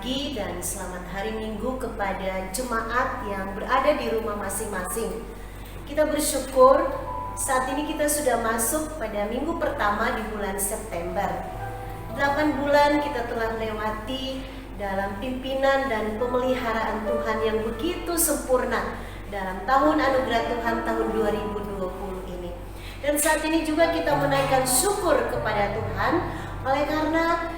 pagi dan selamat hari Minggu kepada jemaat yang berada di rumah masing-masing. Kita bersyukur saat ini kita sudah masuk pada minggu pertama di bulan September. 8 bulan kita telah melewati dalam pimpinan dan pemeliharaan Tuhan yang begitu sempurna dalam tahun anugerah Tuhan tahun 2020 ini. Dan saat ini juga kita menaikkan syukur kepada Tuhan oleh karena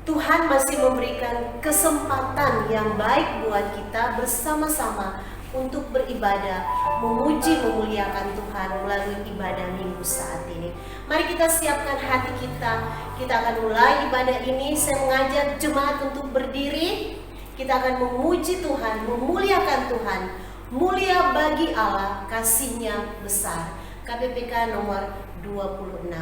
Tuhan masih memberikan kesempatan yang baik buat kita bersama-sama untuk beribadah, memuji, memuliakan Tuhan melalui ibadah minggu saat ini. Mari kita siapkan hati kita. Kita akan mulai ibadah ini. Saya mengajak jemaat untuk berdiri. Kita akan memuji Tuhan, memuliakan Tuhan. Mulia bagi Allah, kasih-Nya besar. KPPK nomor 26.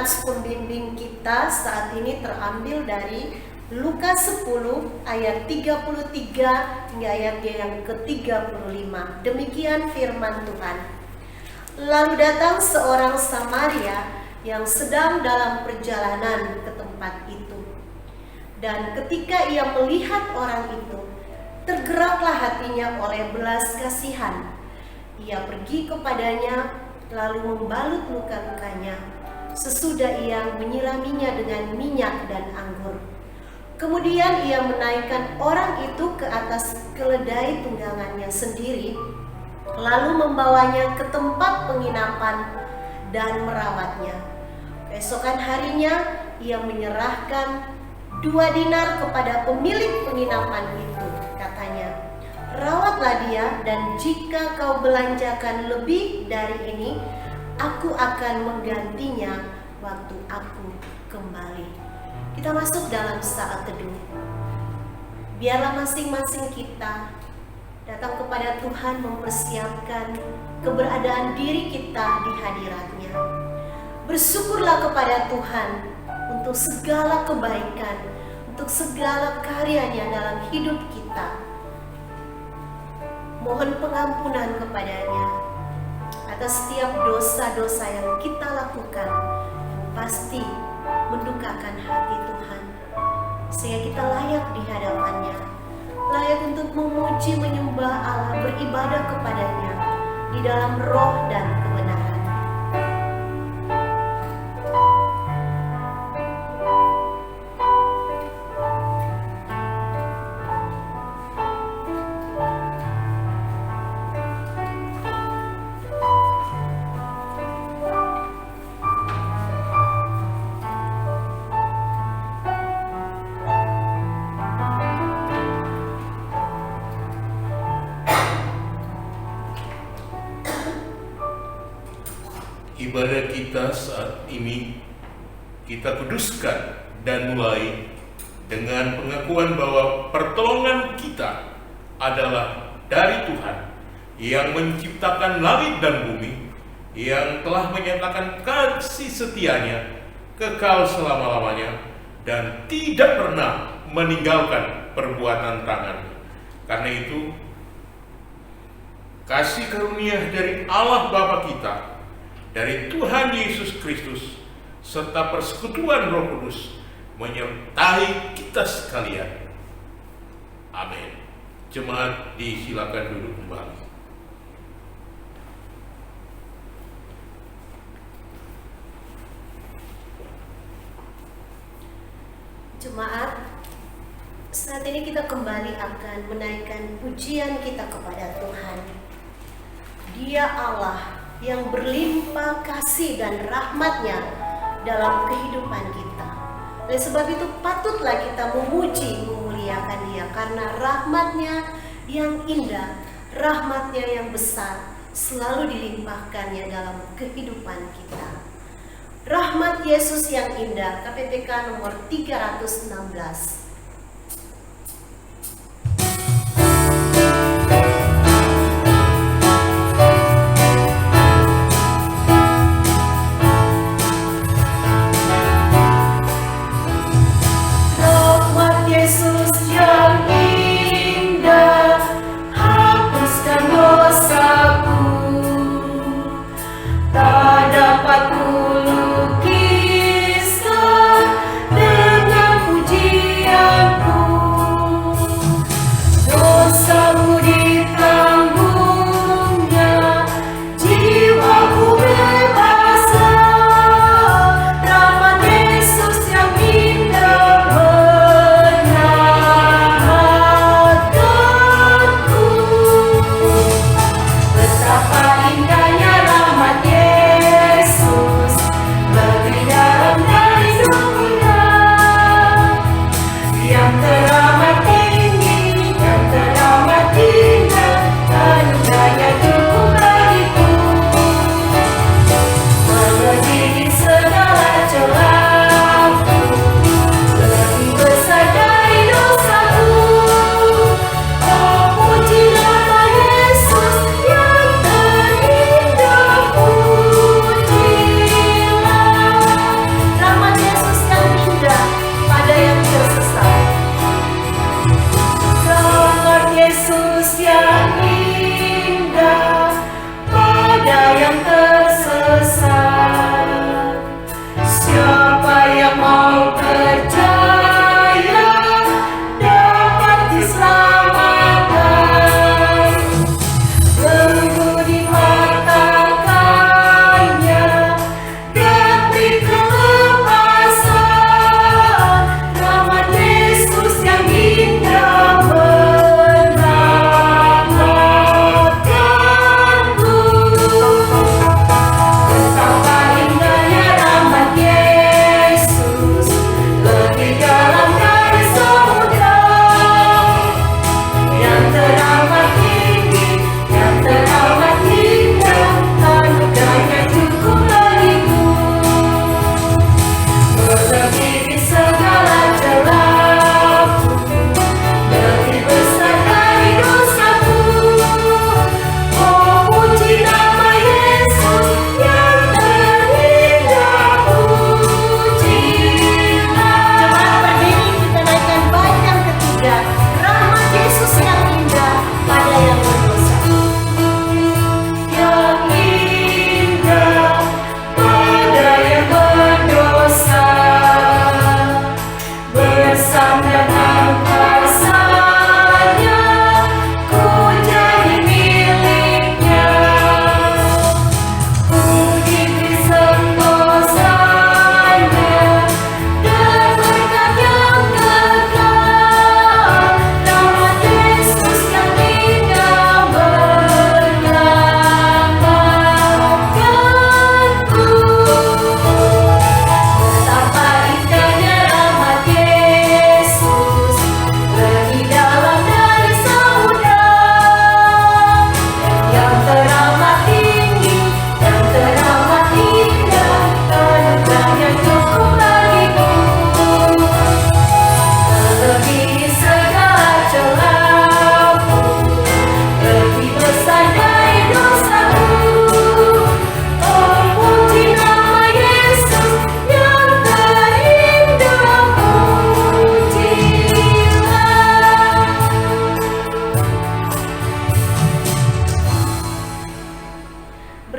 Pembimbing kita saat ini terambil dari Lukas 10 ayat 33 hingga ayat yang ke-35. Demikian firman Tuhan. Lalu datang seorang Samaria yang sedang dalam perjalanan ke tempat itu. Dan ketika ia melihat orang itu, tergeraklah hatinya oleh belas kasihan. Ia pergi kepadanya lalu membalut luka-lukanya. Sesudah ia menyiraminya dengan minyak dan anggur. Kemudian ia menaikkan orang itu ke atas keledai tunggangannya sendiri lalu membawanya ke tempat penginapan dan merawatnya. Keesokan harinya ia menyerahkan 2 dinar kepada pemilik penginapan itu. Katanya, "Rawatlah dia, dan jika kau belanjakan lebih dari ini, aku akan menggantinya waktu aku kembali." Kita masuk dalam saat teduh. Biarlah masing-masing kita datang kepada Tuhan mempersiapkan keberadaan diri kita di hadirat-Nya. Bersyukurlah kepada Tuhan untuk segala kebaikan, untuk segala karya-Nya dalam hidup kita. Mohon pengampunan kepada-Nya atas setiap dosa-dosa yang kita lakukan, pasti mendukakan hati Tuhan, sehingga kita layak di hadapan-Nya, layak untuk memuji, menyembah Allah, beribadah kepada-Nya di dalam roh dan kebenaran. Ibadah kita saat ini kita kuduskan dan mulai dengan pengakuan bahwa pertolongan kita adalah dari Tuhan yang menciptakan langit dan bumi, yang telah menyatakan kasih setianya kekal selama-lamanya dan tidak pernah meninggalkan perbuatan tangan. Karena itu, kasih karunia dari Allah Bapa kita, dari Tuhan Yesus Kristus, serta persekutuan Roh Kudus menyertai kita sekalian. Amin. Jemaat disilakan duduk kembali. Jemaat, saat ini kita kembali akan menaikkan pujian kita kepada Tuhan. Dia Allah yang berlimpah kasih dan rahmat-Nya dalam kehidupan kita. Oleh sebab itu patutlah kita memuji, memuliakan Dia, karena rahmat-Nya yang indah, rahmat-Nya yang besar selalu dilimpahkannya dalam kehidupan kita. Rahmat Yesus yang indah, KPPK nomor 316. Dapat kulukiskan dengan pujian.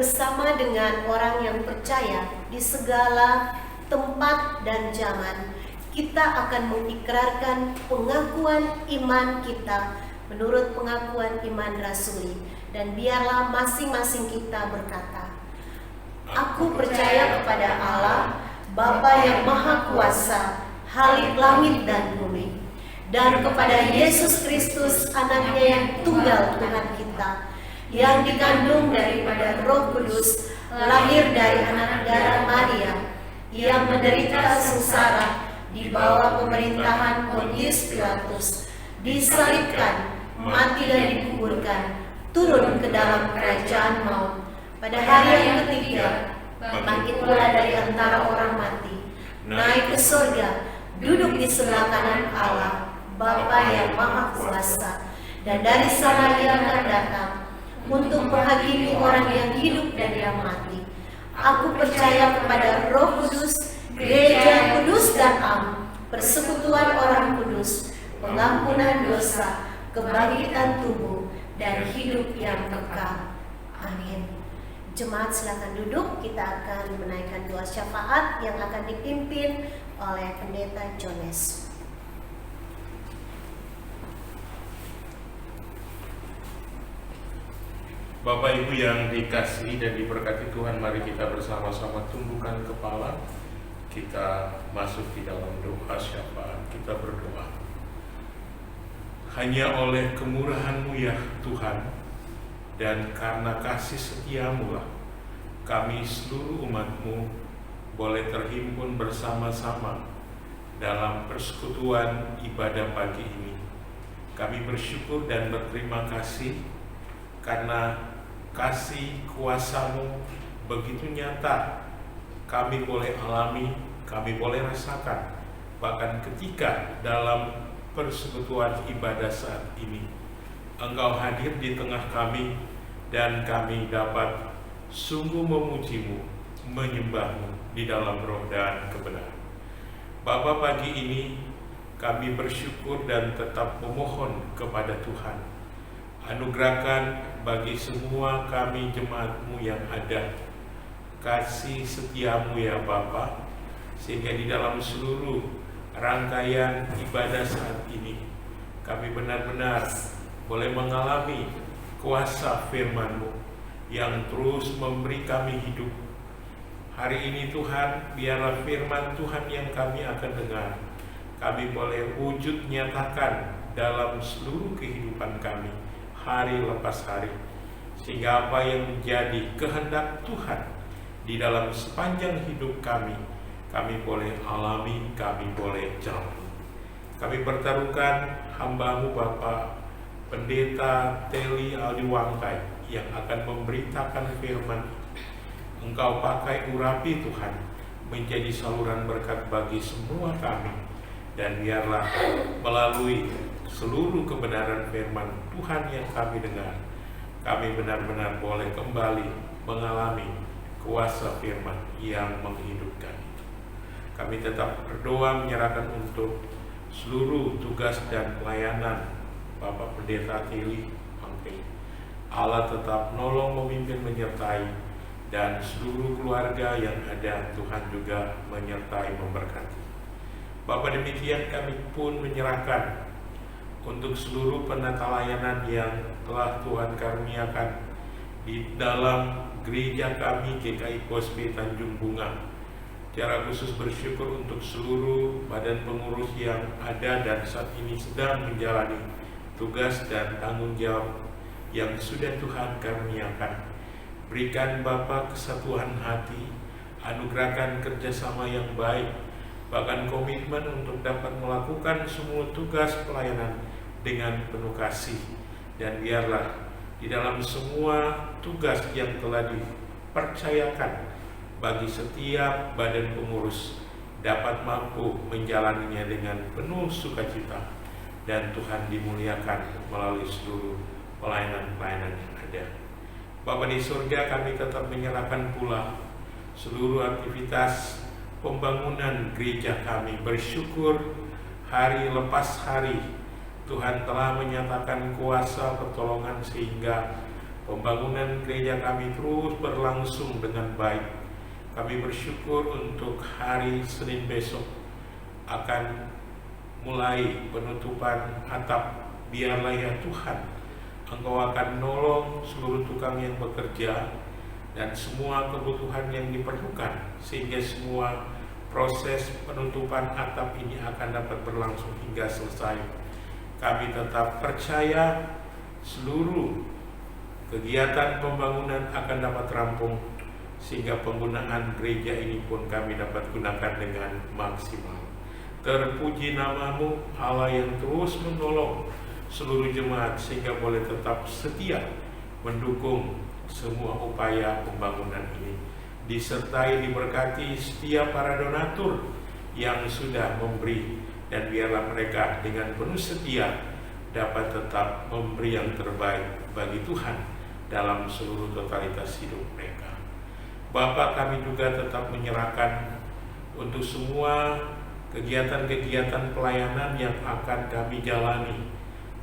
bersama dengan orang yang percaya di segala tempat dan zaman. Kita akan mengikrarkan pengakuan iman kita menurut pengakuan iman rasuli. Dan biarlah masing-masing kita berkata, aku percaya kepada Allah, Bapa yang Maha Kuasa, Khalik langit dan bumi, dan kepada Yesus Kristus, anaknya yang tunggal Tuhan kita, yang dikandung daripada Roh Kudus, lahir dari anak darah Maria, yang menderita sengsara di bawah pemerintahan Pontius Pilatus, disalibkan, mati dan dikuburkan, turun ke dalam kerajaan maut, pada hari yang ketiga bangkit pula dari antara orang mati, naik ke surga, duduk di sebelah kanan Allah, Bapa yang Maha Kuasa, dan dari sana Ia akan datang untuk menghakimi orang yang hidup dan yang mati. Aku percaya kepada Roh Kudus, Gereja kudus dan am, persekutuan orang kudus, pengampunan dosa, kebangkitan tubuh, dan hidup yang kekal. Amin. Jemaat silakan duduk, kita akan menaikkan doa syafaat yang akan dipimpin oleh Pendeta Jones. Bapak Ibu yang dikasihi dan diberkati Tuhan, mari kita bersama-sama tundukkan kepala. Kita masuk di dalam doa syafaat. Kita berdoa. Hanya oleh kemurahan-Mu ya Tuhan, dan karena kasih setia-Mu lah kami seluruh umat-Mu boleh terhimpun bersama-sama dalam persekutuan ibadah pagi ini. Kami bersyukur dan berterima kasih karena kasih kuasa-Mu begitu nyata kami boleh alami, kami boleh rasakan, bahkan ketika dalam persekutuan ibadah saat ini Engkau hadir di tengah kami, dan kami dapat sungguh memuji-Mu, menyembah-Mu di dalam roh dan kebenaran. Bapa, pagi ini kami bersyukur dan tetap memohon kepada Tuhan, anugerahkan bagi semua kami jemaat-Mu yang ada kasih setia-Mu ya Bapa, sehingga di dalam seluruh rangkaian ibadah saat ini kami benar-benar boleh mengalami kuasa firman-Mu yang terus memberi kami hidup. Hari ini Tuhan, biarlah firman Tuhan yang kami akan dengar, kami boleh wujud nyatakan dalam seluruh kehidupan kami hari lepas hari, sehingga apa yang menjadi kehendak Tuhan di dalam sepanjang hidup kami boleh alami, kami boleh jalani. Kami pertaruhkan hamba-Mu Bapa Pendeta Teli Aldi Wangkai yang akan memberitakan firman. Engkau pakai urapi Tuhan menjadi saluran berkat bagi semua kami, dan biarlah melalui seluruh kebenaran firman Tuhan yang kami dengar, kami benar-benar boleh kembali mengalami kuasa firman yang menghidupkan itu. Kami tetap berdoa menyerahkan untuk seluruh tugas dan pelayanan Bapak Pendeta Teli Wangkai. Allah tetap nolong, memimpin, menyertai, dan seluruh keluarga yang ada Tuhan juga menyertai, memberkati. Bapak, demikian kami pun menyerahkan untuk seluruh penata layanan yang telah Tuhan karuniakan di dalam gereja kami GKI Kospi Tanjung Bunga. Secara khusus bersyukur untuk seluruh badan pengurus yang ada dan saat ini sedang menjalani tugas dan tanggung jawab yang sudah Tuhan karuniakan. Berikan Bapa kesatuan hati, anugerahkan kerjasama yang baik, bahkan komitmen untuk dapat melakukan semua tugas pelayanan dengan penuh kasih. Dan biarlah di dalam semua tugas yang telah dipercayakan bagi setiap badan pengurus dapat mampu menjalaninya dengan penuh sukacita, dan Tuhan dimuliakan melalui seluruh pelayanan-pelayanan yang ada. Bapa di surga, kami tetap menyerahkan pula seluruh aktivitas pembangunan gereja kami. Bersyukur hari lepas hari Tuhan telah menyatakan kuasa pertolongan sehingga pembangunan gereja kami terus berlangsung dengan baik. Kami bersyukur untuk hari Senin besok akan mulai penutupan atap. Biarlah ya Tuhan, Engkau akan nolong seluruh tukang yang bekerja dan semua kebutuhan yang diperlukan, sehingga semua proses penutupan atap ini akan dapat berlangsung hingga selesai. Kami tetap percaya seluruh kegiatan pembangunan akan dapat rampung, sehingga penggunaan gereja ini pun kami dapat gunakan dengan maksimal. Terpuji nama-Mu, Allah yang terus menolong seluruh jemaat sehingga boleh tetap setia mendukung semua upaya pembangunan ini. Disertai diberkati setiap para donatur yang sudah memberi, dan biarlah mereka dengan penuh setia dapat tetap memberi yang terbaik bagi Tuhan dalam seluruh totalitas hidup mereka. Bapa, kami juga tetap menyerahkan untuk semua kegiatan-kegiatan pelayanan yang akan kami jalani,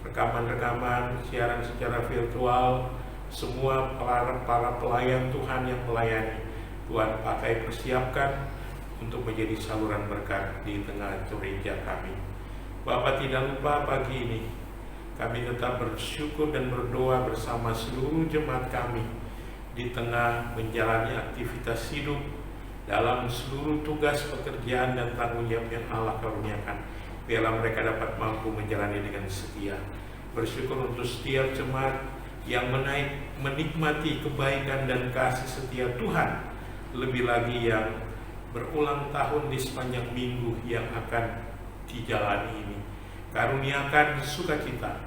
rekaman-rekaman, siaran secara virtual, semua para pelayan Tuhan yang melayani, Tuhan pakai persiapkan untuk menjadi saluran berkat di tengah gereja kami. Bapak, tidak lupa pagi ini kami tetap bersyukur dan berdoa bersama seluruh jemaat kami di tengah menjalani aktivitas hidup dalam seluruh tugas pekerjaan dan tanggung jawab yang Allah karuniakan. Biarlah mereka dapat mampu menjalani dengan setia. Bersyukur untuk setiap jemaat yang menikmati kebaikan dan kasih setia Tuhan, lebih lagi yang berulang tahun di sepanjang minggu yang akan dijalani ini. Karuniakan sukacita,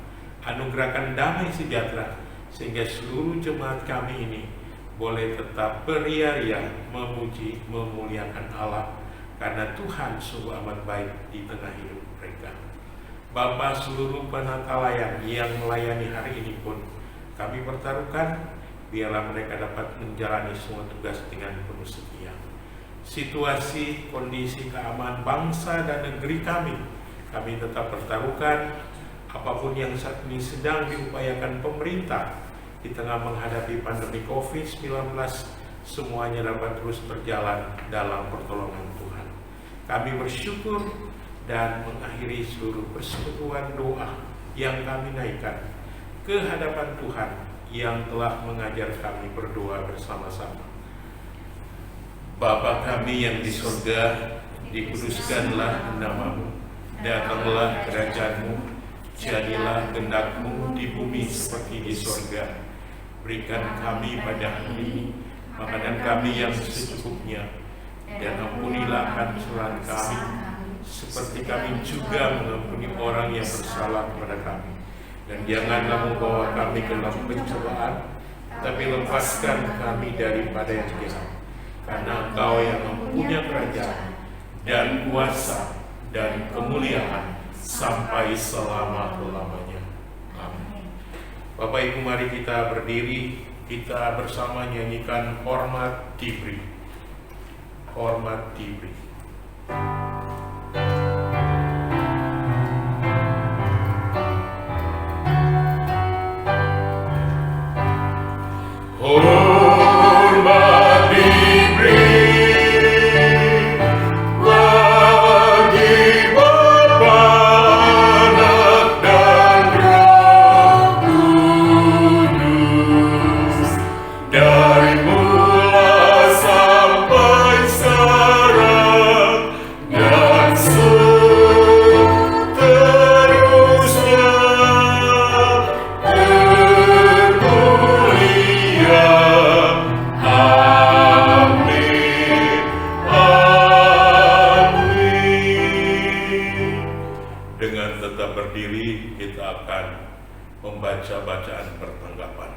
anugerahkan damai sejahtera, sehingga seluruh jemaat kami ini boleh tetap beria-ria memuji, memuliakan Allah, karena Tuhan sungguh amat baik di tengah hidup mereka. Bapa, seluruh penata layan yang melayani hari ini pun kami pertaruhkan, biarlah mereka dapat menjalani semua tugas dengan penuh setia. Situasi, kondisi keamanan bangsa dan negeri kami tetap pertaruhkan. Apapun yang saat ini sedang diupayakan pemerintah di tengah menghadapi pandemi COVID-19, semuanya dapat terus berjalan dalam pertolongan Tuhan. Kami bersyukur dan mengakhiri seluruh persekutuan doa yang kami naikkan ke hadapan Tuhan yang telah mengajar kami berdoa bersama-sama. Bapa kami yang di surga, dikuduskanlah nama-Mu, datanglah kerajaan-Mu, jadilah kehendak-Mu di bumi seperti di surga. Berikan kami pada hari ini makanan kami yang secukupnya, dan ampunilah akan kesalahan kami, seperti kami juga mengampuni orang yang bersalah kepada kami. Dan janganlah membawa kami ke dalam pencobaan, tapi lepaskan kami daripada yang jahat. Karena Engkau yang mempunyai kerajaan dan kuasa dan kemuliaan sampai selama-lamanya. Amin. Bapak Ibu, mari kita berdiri, kita bersama nyanyikan Hormat Diberi. Hormat Diberi. Hormat diberi bagi Bapa, Anak, dan Roh Kudus, dari mula sampai sekarang dan seterusnya. Berdiri, kita akan membaca bacaan pertanggapan.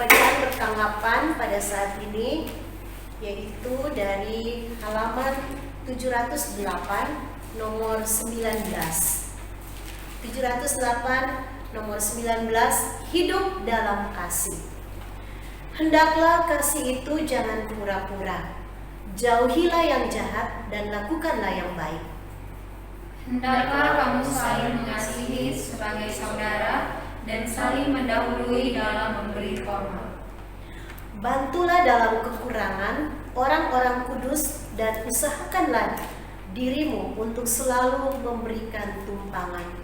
Bacaan pertanggapan pada saat ini yaitu dari halaman 708 nomor 19. 708 nomor 19, hidup dalam kasih. Hendaklah kasih itu jangan pura-pura. Jauhilah yang jahat dan lakukanlah yang baik. Hendaklah kamu saling mengasihi sebagai saudara dan saling mendahului dalam memberi hormat. Bantulah dalam kekurangan orang-orang kudus dan usahakanlah dirimu untuk selalu memberikan tumpangan.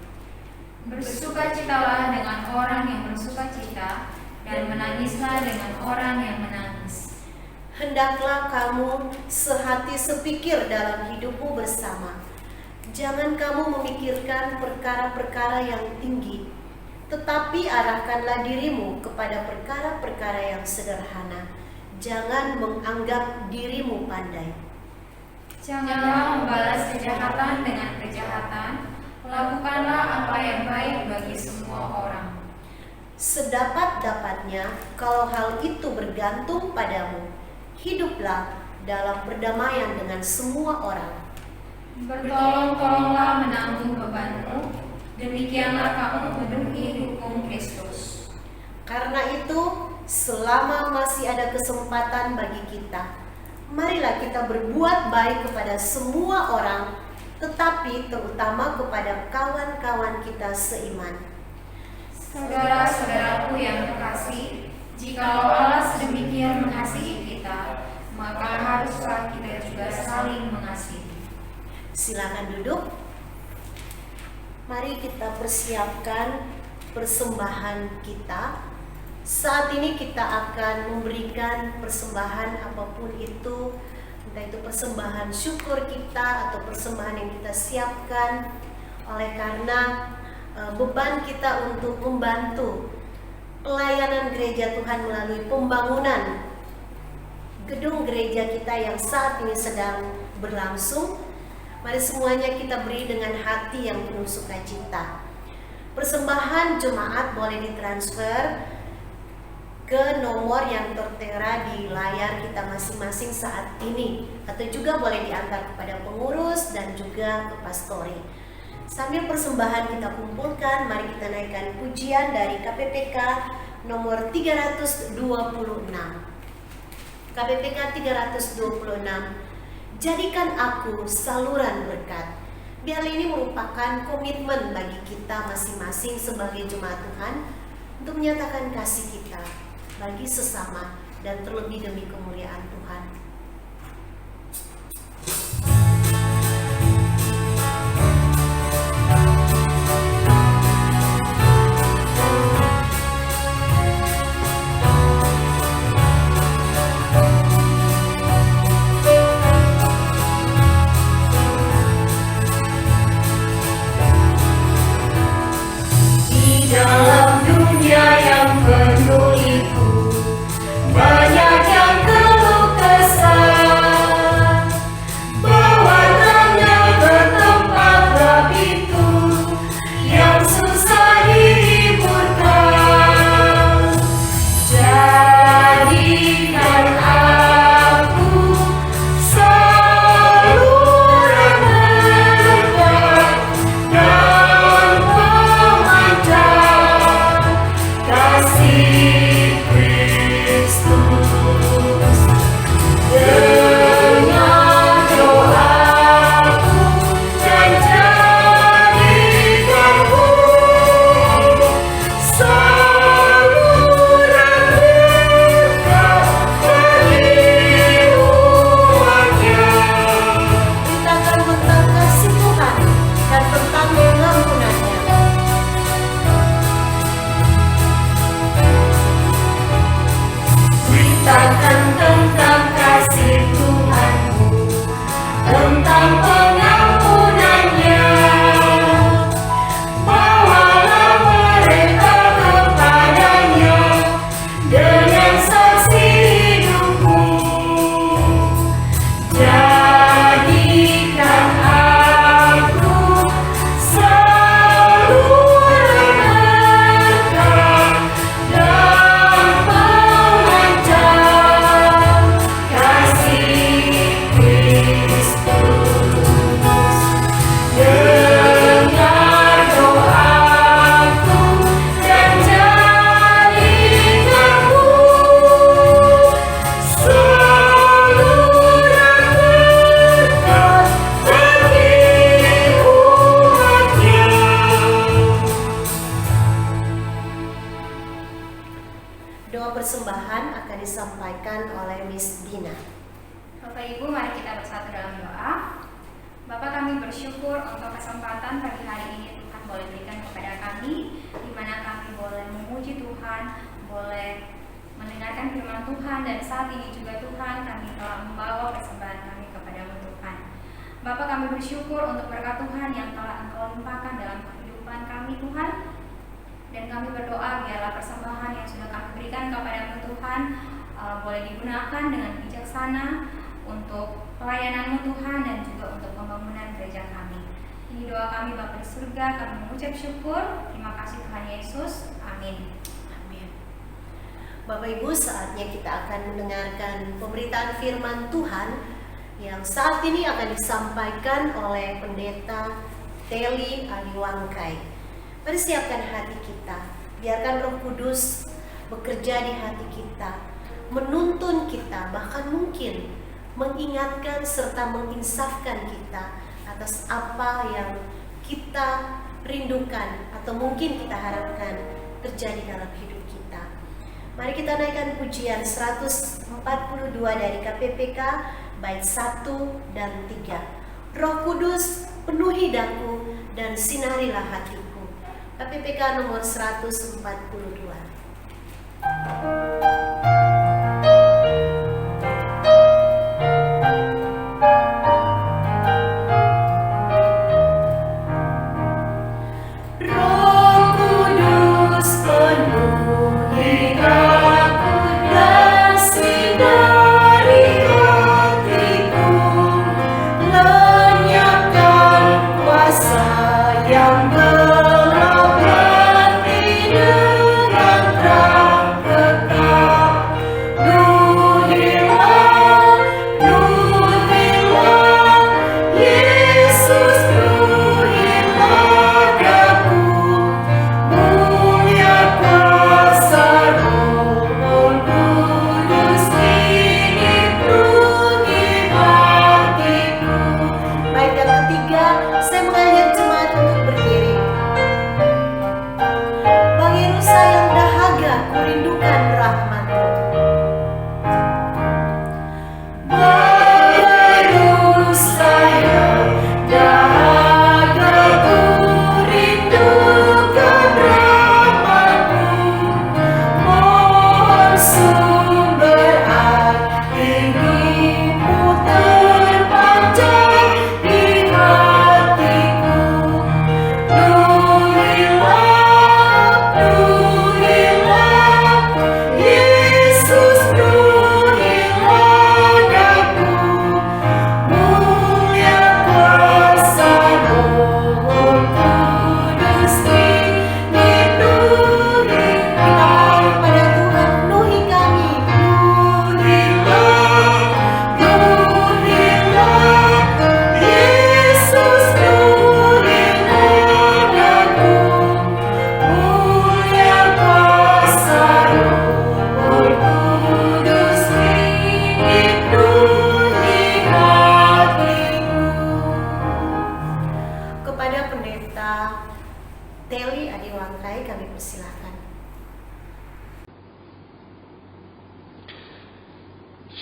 Bersukacitalah dengan orang yang bersukacita dan menangislah dengan orang yang menangis. Hendaklah kamu sehati sepikir dalam hidupmu bersama. Jangan kamu memikirkan perkara-perkara yang tinggi, tetapi arahkanlah dirimu kepada perkara-perkara yang sederhana. Jangan menganggap dirimu pandai. Janganlah membalas kejahatan dengan kejahatan. Lakukanlah apa yang baik bagi semua orang. Sedapat-dapatnya, kalau hal itu bergantung padamu, hiduplah dalam perdamaian dengan semua orang. Bertolong-tolonglah menanggung bebanmu. Demikianlah kamu memenuhi hukum Kristus. Karena itu, selama masih ada kesempatan bagi kita, marilah kita berbuat baik kepada semua orang, tetapi terutama kepada kawan-kawan kita seiman. Saudara-saudaraku yang terkasih, jikalau Allah sedemikian mengasihi kita, maka haruslah kita juga saling mengasihi. Silakan duduk. Mari kita persiapkan persembahan kita. Saat ini kita akan memberikan persembahan apapun itu, entah itu persembahan syukur kita atau persembahan yang kita siapkan oleh karena beban kita untuk membantu pelayanan gereja Tuhan melalui pembangunan gedung gereja kita yang saat ini sedang berlangsung. Mari semuanya kita beri dengan hati yang penuh sukacita. Persembahan jemaat boleh ditransfer ke nomor yang tertera di layar kita masing-masing saat ini, atau juga boleh diantar kepada pengurus dan juga ke pastori. Sambil persembahan kita kumpulkan, mari kita naikkan pujian dari KPPK nomor 326. KPPK 326. Jadikan aku saluran berkat. Biar ini merupakan komitmen bagi kita masing-masing sebagai jemaat Tuhan untuk menyatakan kasih kita bagi sesama dan terlebih demi kemuliaan Tuhan. Dalam dunia yang penuh liku, banyak yang keluh kesah. Doa persembahan akan disampaikan oleh Miss Dina. Bapak Ibu, mari kita bersatu dalam doa. Bapak, kami bersyukur untuk kesempatan pagi hari ini Tuhan boleh berikan kepada kami, di mana kami boleh memuji Tuhan, boleh mendengarkan firman Tuhan, dan saat ini juga Tuhan kami telah membawa persembahan kami kepadamu Tuhan. Bapak, kami bersyukur untuk berkat Tuhan yang telah Engkau limpahkan dalam kehidupan kami Tuhan, dan kami berdoa biarlah persembahan yang sudah kami berikan kepadamu Tuhan boleh digunakan dengan bijaksana untuk pelayanan-Mu Tuhan dan juga untuk pembangunan gereja kami. Ini doa kami Bapa di surga, kami mengucap syukur. Terima kasih Tuhan Yesus. Amin. Amin. Bapak Ibu, saatnya kita akan mendengarkan pemberitaan firman Tuhan yang saat ini akan disampaikan oleh Pendeta Teli Adiwangkai. Mari siapkan hati kita, biarkan Roh Kudus bekerja di hati kita, menuntun kita, bahkan mungkin mengingatkan serta menginsafkan kita atas apa yang kita rindukan atau mungkin kita harapkan terjadi dalam hidup kita. Mari kita naikkan pujian 142 dari KPPK bait 1 dan 3. Roh Kudus penuhi daku dan sinarilah hatiku. KPPK nomor 142.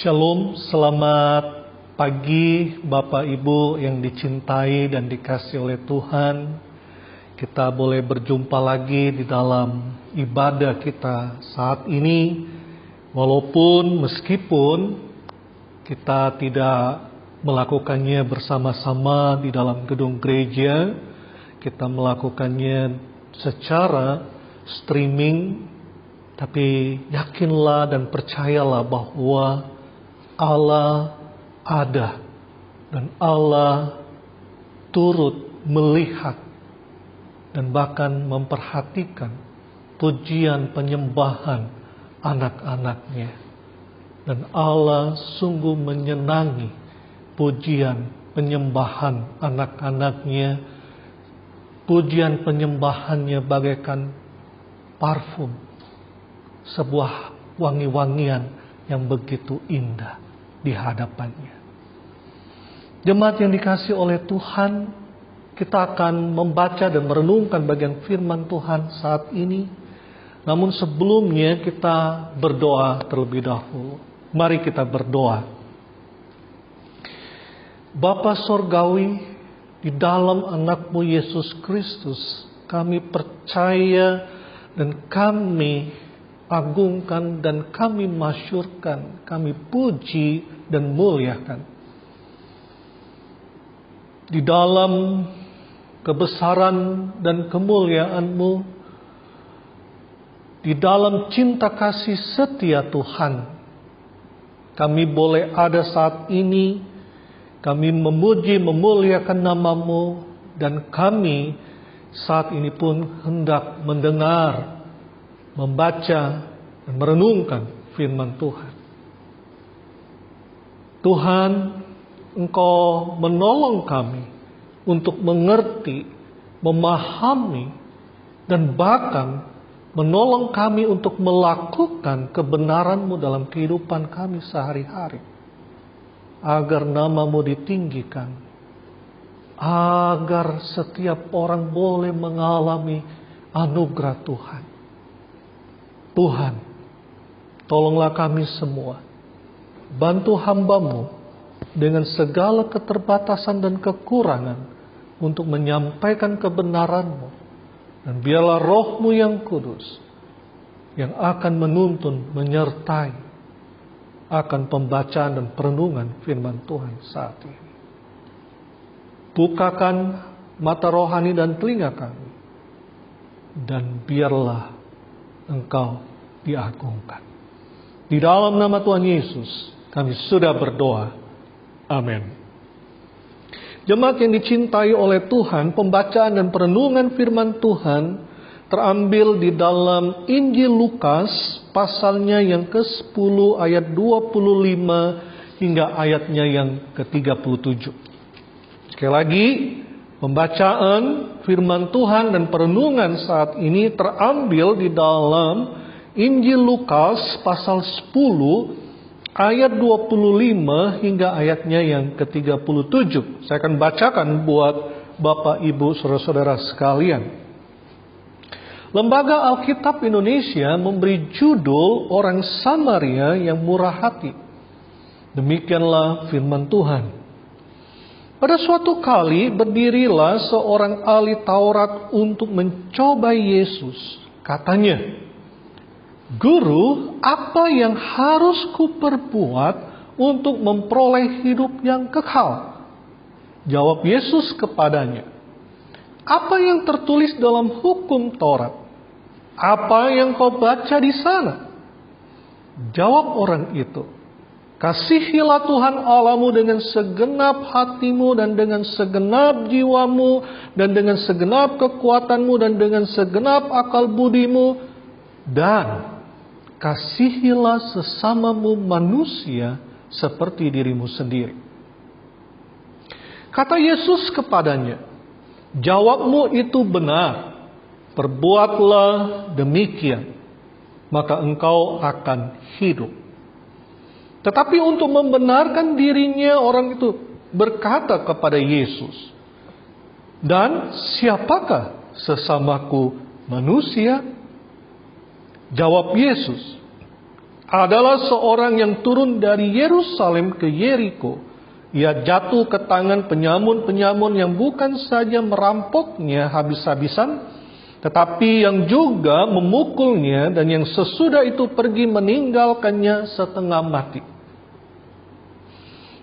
Shalom, selamat pagi Bapak Ibu yang dicintai dan dikasihi oleh Tuhan. Kita boleh berjumpa lagi di dalam ibadah kita saat ini. Meskipun kita tidak melakukannya bersama-sama di dalam gedung gereja, kita melakukannya secara streaming, tapi yakinlah dan percayalah bahwa Allah ada dan Allah turut melihat dan bahkan memperhatikan pujian penyembahan anak-anaknya. Dan Allah sungguh menyenangi pujian penyembahan anak-anaknya. Pujian penyembahannya bagaikan parfum, sebuah wangi-wangian yang begitu indah di hadapannya. Jemaat yang dikasihi oleh Tuhan, kita akan membaca dan merenungkan bagian firman Tuhan saat ini Namun sebelumnya kita berdoa terlebih dahulu. Mari kita berdoa. Bapa Sorgawi, di dalam anak-Mu Yesus Kristus, kami percaya dan kami agungkan dan kami masyurkan, kami puji dan muliakan. Di dalam kebesaran dan kemuliaan-Mu, di dalam cinta kasih setia Tuhan, kami boleh ada saat ini, kami memuji memuliakan nama-Mu, dan kami saat ini pun hendak mendengar, membaca, dan merenungkan firman Tuhan. Tuhan, Engkau menolong kami untuk mengerti, memahami, dan bahkan menolong kami untuk melakukan kebenaran-Mu dalam kehidupan kami sehari-hari. Agar nama-Mu ditinggikan. Agar setiap orang boleh mengalami anugerah Tuhan. Tuhan, tolonglah kami semua. Bantu hamba-Mu dengan segala keterbatasan dan kekurangan untuk menyampaikan kebenaran-Mu. Dan biarlah Roh-Mu yang kudus yang akan menuntun, menyertai akan pembacaan dan perenungan firman Tuhan saat ini. Bukakan mata rohani dan telinga kami, dan biarlah Engkau diagungkan. Di dalam nama Tuhan Yesus kami sudah berdoa. Amin. Jemaat yang dicintai oleh Tuhan, pembacaan dan perenungan firman Tuhan terambil di dalam Injil Lukas pasalnya yang ke-10 ayat 25 hingga ayatnya yang ke-37. Sekali lagi, pembacaan firman Tuhan dan perenungan saat ini terambil di dalam Injil Lukas pasal 10 ayat 25 hingga ayatnya yang ke-37. Saya akan bacakan buat Bapak, Ibu, Saudara-saudara sekalian. Lembaga Alkitab Indonesia memberi judul Orang Samaria yang Murah Hati. Demikianlah firman Tuhan. Pada suatu kali berdirilah seorang ahli Taurat untuk mencoba Yesus. Katanya, Guru, apa yang harus kuperbuat untuk memperoleh hidup yang kekal? Jawab Yesus kepadanya, apa yang tertulis dalam hukum Taurat? Apa yang kau baca di sana? Jawab orang itu, kasihilah Tuhan Allahmu dengan segenap hatimu dan dengan segenap jiwamu dan dengan segenap kekuatanmu dan dengan segenap akal budimu, dan kasihilah sesamamu manusia seperti dirimu sendiri. Kata Yesus kepadanya, jawabmu itu benar, perbuatlah demikian, maka engkau akan hidup. Tetapi untuk membenarkan dirinya, orang itu berkata kepada Yesus, dan siapakah sesamaku manusia? Jawab Yesus, adalah seorang yang turun dari Yerusalem ke Yeriko. Ia jatuh ke tangan penyamun-penyamun yang bukan saja merampoknya habis-habisan, tetapi yang juga memukulnya, dan yang sesudah itu pergi meninggalkannya setengah mati.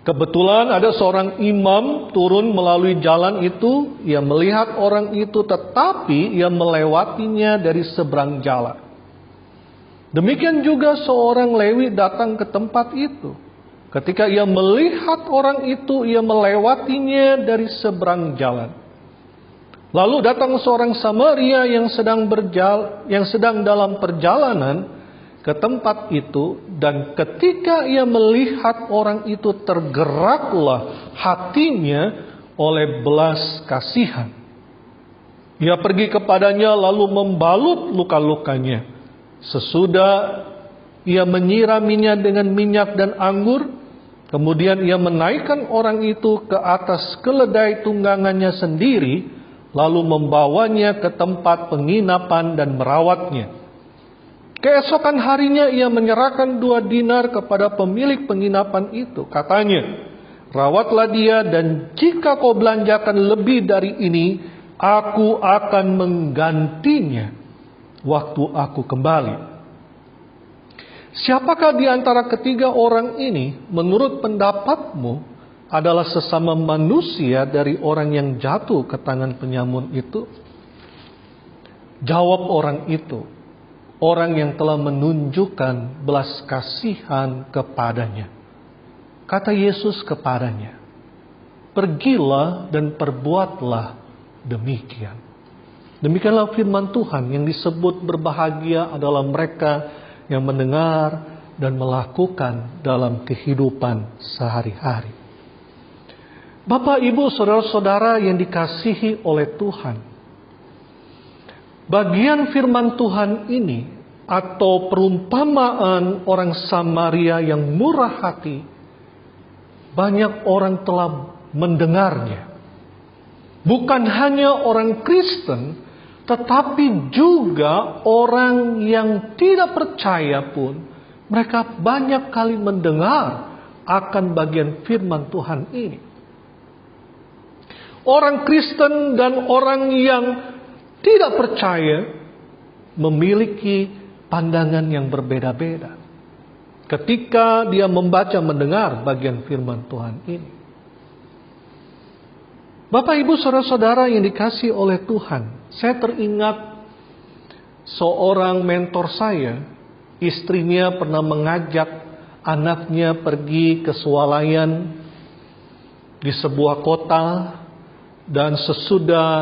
Kebetulan ada seorang imam turun melalui jalan itu. Ia melihat orang itu, tetapi ia melewatinya dari seberang jalan. Demikian juga seorang Lewi datang ke tempat itu. Ketika ia melihat orang itu, ia melewatinya dari seberang jalan. Lalu datang seorang Samaria yang sedang dalam perjalanan ke tempat itu, dan ketika ia melihat orang itu, tergeraklah hatinya oleh belas kasihan. Ia pergi kepadanya lalu membalut luka-lukanya. Sesudah ia menyiraminya dengan minyak dan anggur, kemudian ia menaikkan orang itu ke atas keledai tunggangannya sendiri, lalu membawanya ke tempat penginapan dan merawatnya. Keesokan harinya ia menyerahkan 2 dinar kepada pemilik penginapan itu. Katanya, rawatlah dia dan jika kau belanjakan lebih dari ini, aku akan menggantinya waktu aku kembali. Siapakah di antara ketiga orang ini menurut pendapatmu adalah sesama manusia dari orang yang jatuh ke tangan penyamun itu? Jawab orang itu, orang yang telah menunjukkan belas kasihan kepadanya. Kata Yesus kepadanya, pergilah dan perbuatlah demikian. Demikianlah firman Tuhan. Yang disebut berbahagia adalah mereka yang mendengar dan melakukan dalam kehidupan sehari-hari. Bapak, Ibu, saudara-saudara yang dikasihi oleh Tuhan, bagian firman Tuhan ini atau perumpamaan orang Samaria yang murah hati, banyak orang telah mendengarnya. Bukan hanya orang Kristen, tetapi juga orang yang tidak percaya pun, mereka banyak kali mendengar akan bagian firman Tuhan ini. Orang Kristen dan orang yang tidak percaya memiliki pandangan yang berbeda-beda ketika dia membaca mendengar bagian firman Tuhan ini. Bapak, Ibu, saudara-saudara yang dikasihi oleh Tuhan, saya teringat seorang mentor saya, istrinya pernah mengajak anaknya pergi ke swalayan di sebuah kota, dan sesudah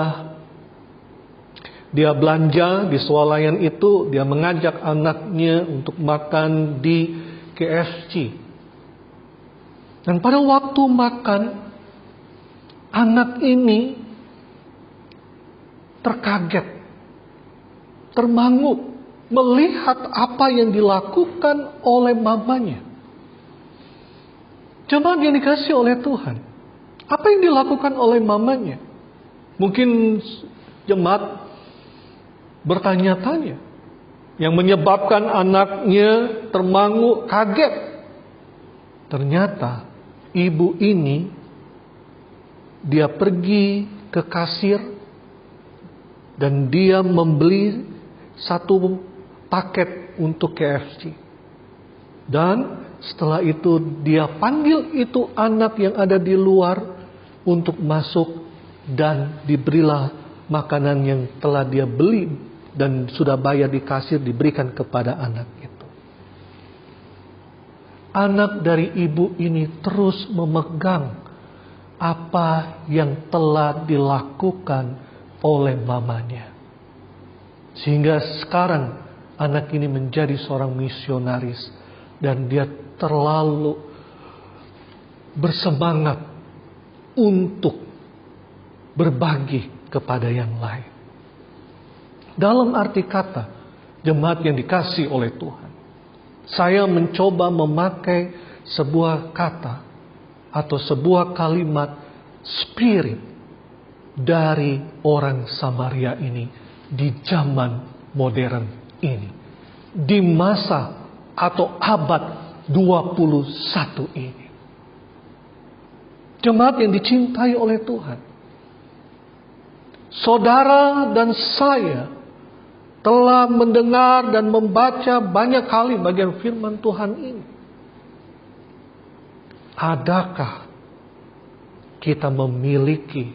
dia belanja di swalayan itu, dia mengajak anaknya untuk makan di KFC. Dan pada waktu makan, anak ini terkaget, termangu melihat apa yang dilakukan oleh mamanya. Jemaat yang dikasihi oleh Tuhan, apa yang dilakukan oleh mamanya? Mungkin jemaat bertanya-tanya, yang menyebabkan anaknya termangu, kaget. Ternyata ibu ini, dia pergi ke kasir dan dia membeli satu paket untuk KFC. Dan setelah itu dia panggil itu anak yang ada di luar untuk masuk dan diberilah makanan yang telah dia beli dan sudah bayar di kasir, diberikan kepada anak itu. Anak dari ibu ini terus memegang apa yang telah dilakukan oleh mamanya. Sehingga sekarang anak ini menjadi seorang misionaris dan dia terlalu bersemangat untuk berbagi kepada yang lain. Dalam arti kata, jemaat yang dikasihi oleh Tuhan, saya mencoba memakai sebuah kata atau sebuah kalimat spirit dari orang Samaria ini di zaman modern ini, di masa atau abad 21 ini. Jemaat yang dicintai oleh Tuhan, saudara dan saya telah mendengar dan membaca banyak kali bagian firman Tuhan ini. Adakah kita memiliki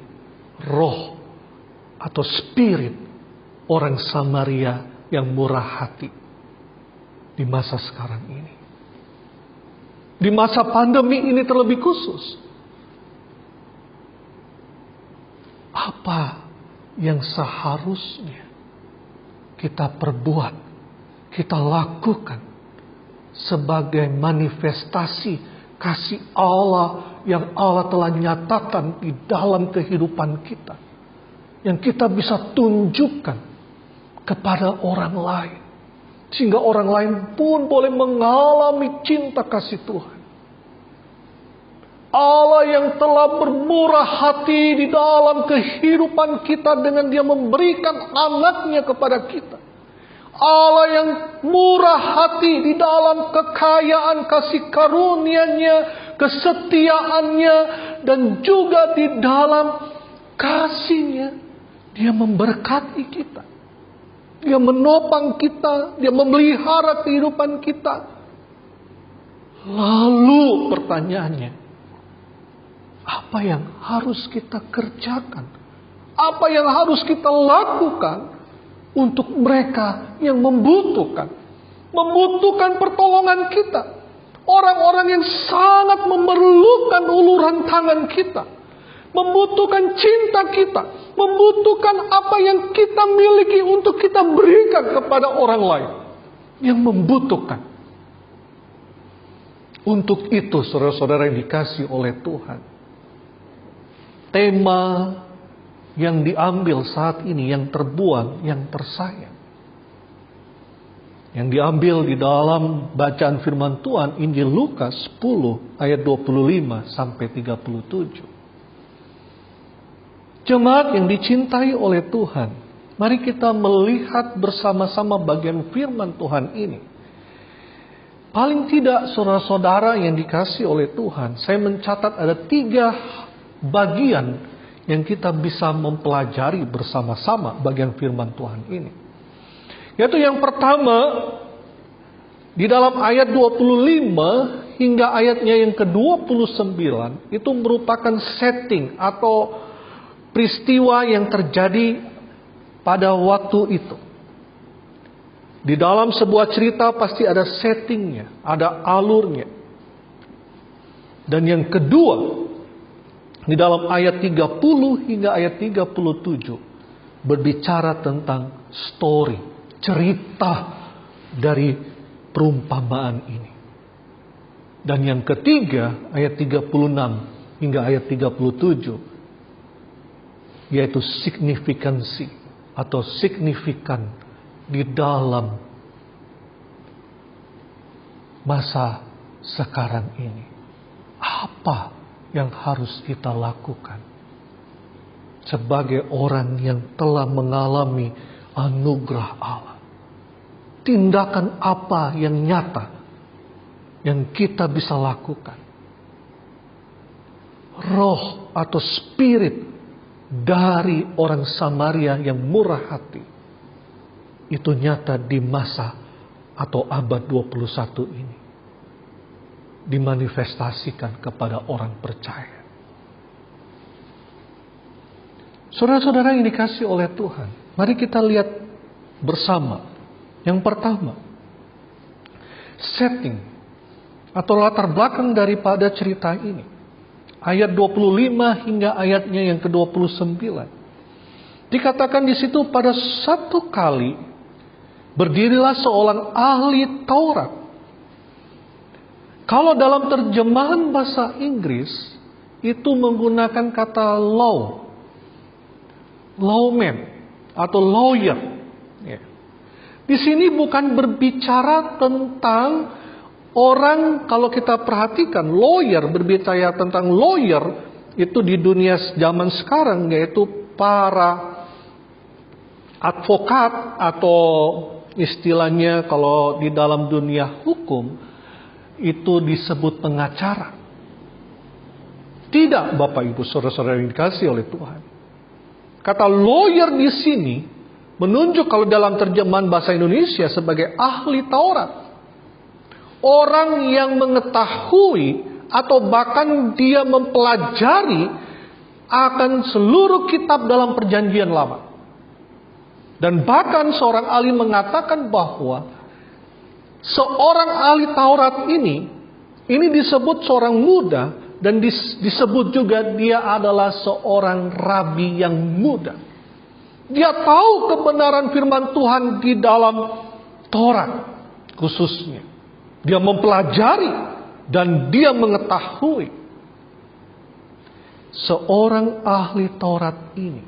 roh atau spirit orang Samaria yang murah hati di masa sekarang ini? Di masa pandemi ini terlebih khusus. Apa yang seharusnya kita perbuat, kita lakukan sebagai manifestasi kasih Allah yang Allah telah nyatakan di dalam kehidupan kita, yang kita bisa tunjukkan kepada orang lain, sehingga orang lain pun boleh mengalami cinta kasih Tuhan. Allah yang telah bermurah hati di dalam kehidupan kita dengan Dia memberikan anaknya kepada kita. Allah yang murah hati di dalam kekayaan kasih karunia-Nya, kesetiaannya, dan juga di dalam kasih-Nya. Dia memberkati kita. Dia menopang kita. Dia memelihara kehidupan kita. Lalu pertanyaannya, apa yang harus kita kerjakan? Apa yang harus kita lakukan untuk mereka yang membutuhkan pertolongan kita? Orang-orang yang sangat memerlukan uluran tangan kita, membutuhkan cinta kita, membutuhkan apa yang kita miliki untuk kita berikan kepada orang lain yang membutuhkan. Untuk itu, saudara-saudara yang dikasihi oleh Tuhan, tema yang diambil saat ini, yang terbuang, yang tersayang, yang diambil di dalam bacaan firman Tuhan Injil Lukas 10 ayat 25 sampai 37. Jemaat yang dicintai oleh Tuhan, mari kita melihat bersama-sama bagian firman Tuhan ini. Paling tidak saudara-saudara yang dikasihi oleh Tuhan, saya mencatat ada 3 bagian yang kita bisa mempelajari bersama-sama bagian firman Tuhan ini. Yaitu yang pertama, di dalam ayat 25 hingga ayatnya yang ke-29, itu merupakan setting atau peristiwa yang terjadi pada waktu itu. Di dalam sebuah cerita pasti ada settingnya, ada alurnya. Dan yang kedua, di dalam ayat 30 hingga ayat 37 berbicara tentang story, cerita dari perumpamaan ini. Dan yang ketiga, ayat 36 hingga ayat 37, yaitu signifikansi atau signifikan di dalam masa sekarang ini. Apa yang harus kita lakukan sebagai orang yang telah mengalami anugerah Allah? Tindakan apa yang nyata yang kita bisa lakukan? Roh atau spirit dari orang Samaria yang murah hati itu nyata di masa atau abad 21 ini, dimanifestasikan kepada orang percaya. Saudara-saudara yang dikasihi oleh Tuhan, mari kita lihat bersama. Yang pertama, setting atau latar belakang daripada cerita ini. Ayat 25 hingga ayatnya yang ke-29. Dikatakan di situ, pada satu kali berdirilah seorang ahli Taurat. Kalau dalam terjemahan bahasa Inggris itu menggunakan kata law, lawman atau lawyer. Di sini bukan berbicara tentang orang, kalau kita perhatikan lawyer, berbicara tentang lawyer itu di dunia zaman sekarang, yaitu para advokat atau istilahnya kalau di dalam dunia hukum itu disebut pengacara. Tidak, Bapak Ibu Saudara-saudara yang dikasihi oleh Tuhan. Kata lawyer di sini menunjuk kalau dalam terjemahan bahasa Indonesia sebagai ahli Taurat. Orang yang mengetahui atau bahkan dia mempelajari akan seluruh kitab dalam perjanjian lama. Dan bahkan seorang ahli mengatakan bahwa seorang ahli Taurat ini disebut seorang muda, dan disebut juga dia adalah seorang rabi yang muda. Dia tahu kebenaran firman Tuhan di dalam Taurat khususnya. Dia mempelajari dan dia mengetahui. Seorang ahli Taurat ini,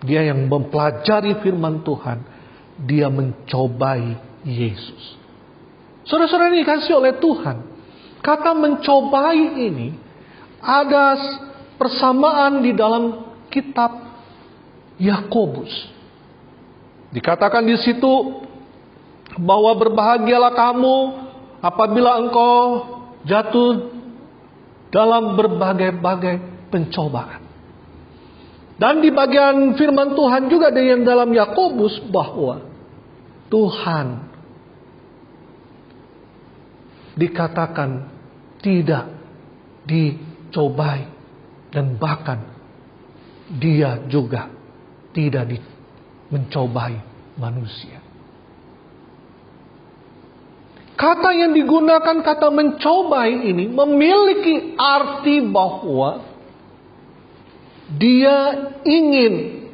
dia yang mempelajari firman Tuhan, dia mencobai Yesus. Saudara-saudara yang dikasihi oleh Tuhan, kata mencobai ini ada persamaan di dalam kitab Yakobus. Dikatakan di situ bahwa berbahagialah kamu apabila engkau jatuh dalam berbagai-bagai pencobaan. Dan di bagian firman Tuhan juga yang dalam Yakobus bahwa Tuhan dikatakan tidak dicobai dan bahkan Dia juga tidak mencobai manusia. Kata yang digunakan, kata mencobai ini memiliki arti bahwa Dia ingin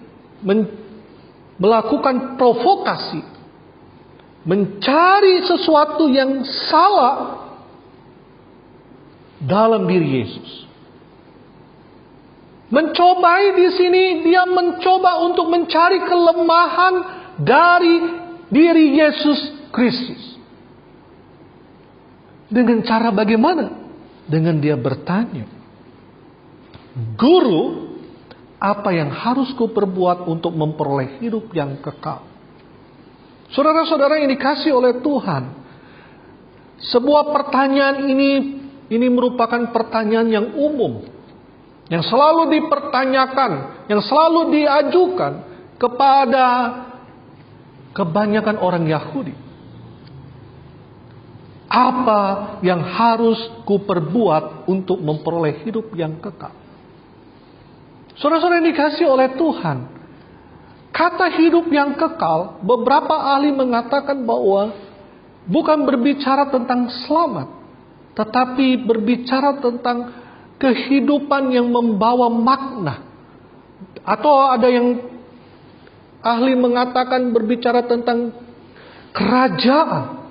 melakukan provokasi, mencari sesuatu yang salah dalam diri Yesus. Mencobai di sini, Dia mencoba untuk mencari kelemahan dari diri Yesus Kristus. Dengan cara bagaimana? Dengan Dia bertanya, Guru, apa yang harus kuperbuat untuk memperoleh hidup yang kekal? Saudara-saudara yang dikasihi oleh Tuhan, sebuah pertanyaan ini merupakan pertanyaan yang umum, yang selalu dipertanyakan, yang selalu diajukan kepada kebanyakan orang Yahudi. Apa yang harus kuperbuat untuk memperoleh hidup yang kekal? Saudara-saudara yang dikasihi oleh Tuhan, kata hidup yang kekal, beberapa ahli mengatakan bahwa bukan berbicara tentang selamat, tetapi berbicara tentang kehidupan yang membawa makna. Atau ada yang ahli mengatakan berbicara tentang kerajaan,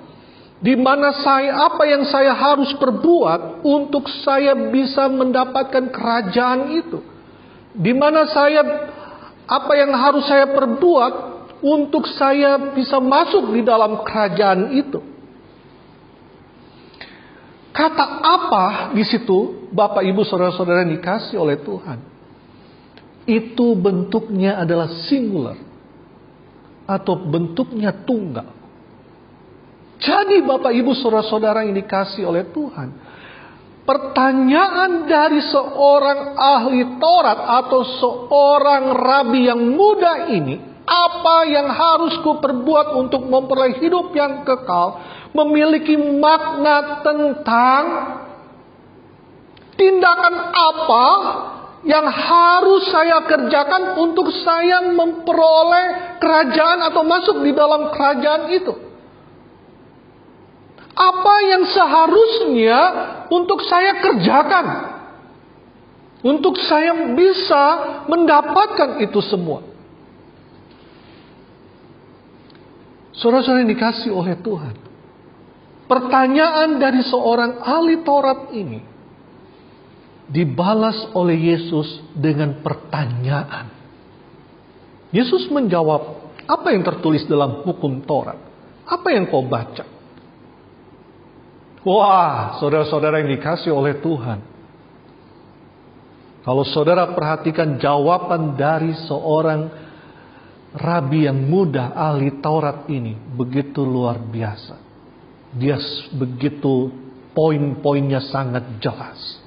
di mana apa yang saya harus perbuat untuk saya bisa mendapatkan kerajaan itu. Di mana apa yang harus saya perbuat untuk saya bisa masuk di dalam kerajaan itu. Kata apa di situ, Bapak Ibu Saudara-saudara yang dikasihi oleh Tuhan, itu bentuknya adalah singular atau bentuknya tunggal. Jadi Bapak Ibu Saudara-saudara yang dikasihi oleh Tuhan, pertanyaan dari seorang ahli Taurat atau seorang rabi yang muda ini, apa yang harus kuperbuat untuk memperoleh hidup yang kekal, memiliki makna tentang tindakan apa yang harus saya kerjakan untuk saya memperoleh kerajaan atau masuk di dalam kerajaan itu. Apa yang seharusnya untuk saya kerjakan untuk saya bisa mendapatkan itu semua. Saudara-saudara yang dikasihi oleh Tuhan, pertanyaan dari seorang ahli Taurat ini dibalas oleh Yesus dengan pertanyaan. Yesus menjawab, apa yang tertulis dalam hukum Taurat? Apa yang kau baca? Wah, saudara-saudara yang dikasihi oleh Tuhan, kalau saudara perhatikan jawaban dari seorang rabi yang muda ahli Taurat ini begitu luar biasa. Dia begitu poin-poinnya sangat jelas.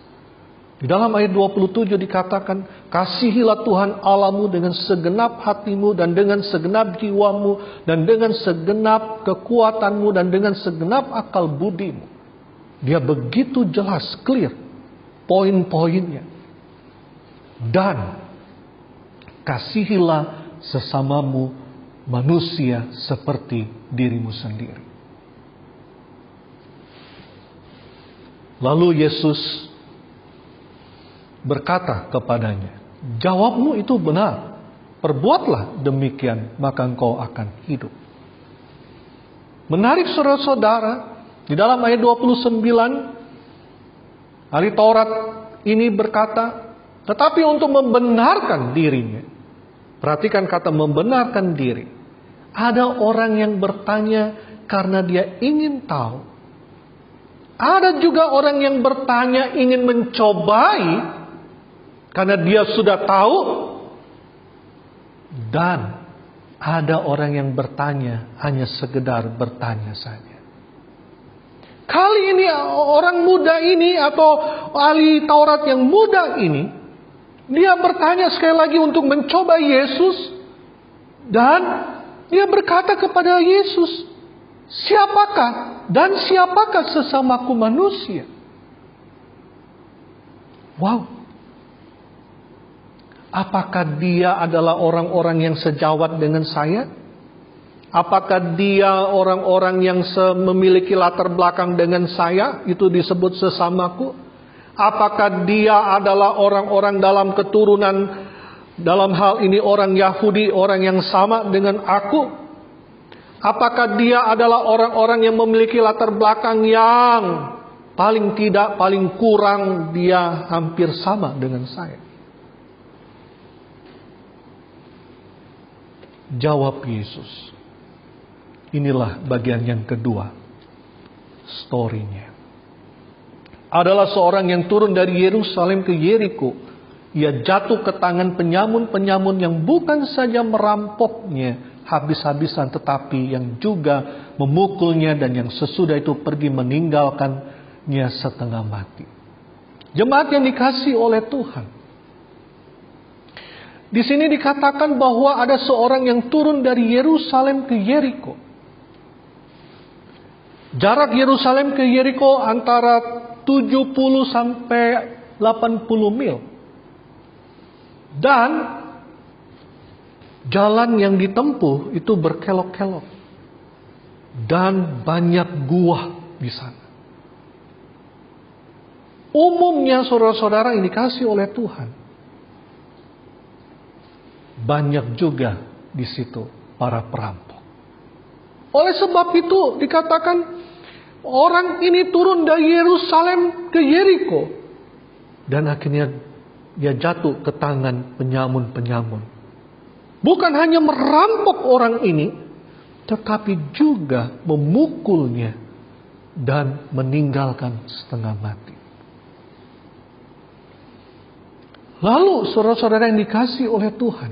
Di dalam ayat 27 dikatakan, kasihilah Tuhan Allahmu dengan segenap hatimu dan dengan segenap jiwamu dan dengan segenap kekuatanmu dan dengan segenap akal budimu. Dia begitu jelas, clear poin-poinnya. Dan kasihilah sesamamu manusia seperti dirimu sendiri. Lalu Yesus berkata kepadanya, jawabmu itu benar, perbuatlah demikian maka engkau akan hidup. Menarik saudara-saudara, di dalam ayat 29 ahli Taurat ini berkata, tetapi untuk membenarkan dirinya. Perhatikan kata membenarkan diri. Ada orang yang bertanya karena dia ingin tahu. Ada juga orang yang bertanya ingin mencobai karena dia sudah tahu. Dan ada orang yang bertanya hanya sekedar bertanya saja. Kali ini orang muda ini atau ahli Taurat yang muda ini, dia bertanya sekali lagi untuk mencoba Yesus. Dan dia berkata kepada Yesus, siapakah dan siapakah sesamaku manusia? Wow. Apakah dia adalah orang-orang yang sejawat dengan saya? Apakah dia orang-orang yang memiliki latar belakang dengan saya? Itu disebut sesamaku. Apakah dia adalah orang-orang dalam keturunan, dalam hal ini orang Yahudi, orang yang sama dengan aku? Apakah dia adalah orang-orang yang memiliki latar belakang yang paling tidak, paling kurang dia hampir sama dengan saya? Jawab Yesus. Inilah bagian yang kedua story-nya. Adalah seorang yang turun dari Yerusalem ke Yeriko. Ia jatuh ke tangan penyamun-penyamun yang bukan saja merampoknya habis-habisan, tetapi yang juga memukulnya, dan yang sesudah itu pergi meninggalkannya setengah mati. Jemaat yang dikasihi oleh Tuhan, di sini dikatakan bahwa ada seorang yang turun dari Yerusalem ke Yeriko. Jarak Yerusalem ke Yeriko antara 70 sampai 80 mil. Dan jalan yang ditempuh itu berkelok-kelok. Dan banyak gua di sana. Umumnya saudara-saudara yang dikasihi oleh Tuhan, banyak juga di situ para perampok. Oleh sebab itu dikatakan orang ini turun dari Yerusalem ke Yeriko. Dan akhirnya dia jatuh ke tangan penyamun-penyamun. Bukan hanya merampok orang ini, tetapi juga memukulnya dan meninggalkan setengah mati. Lalu saudara-saudara yang dikasihi oleh Tuhan,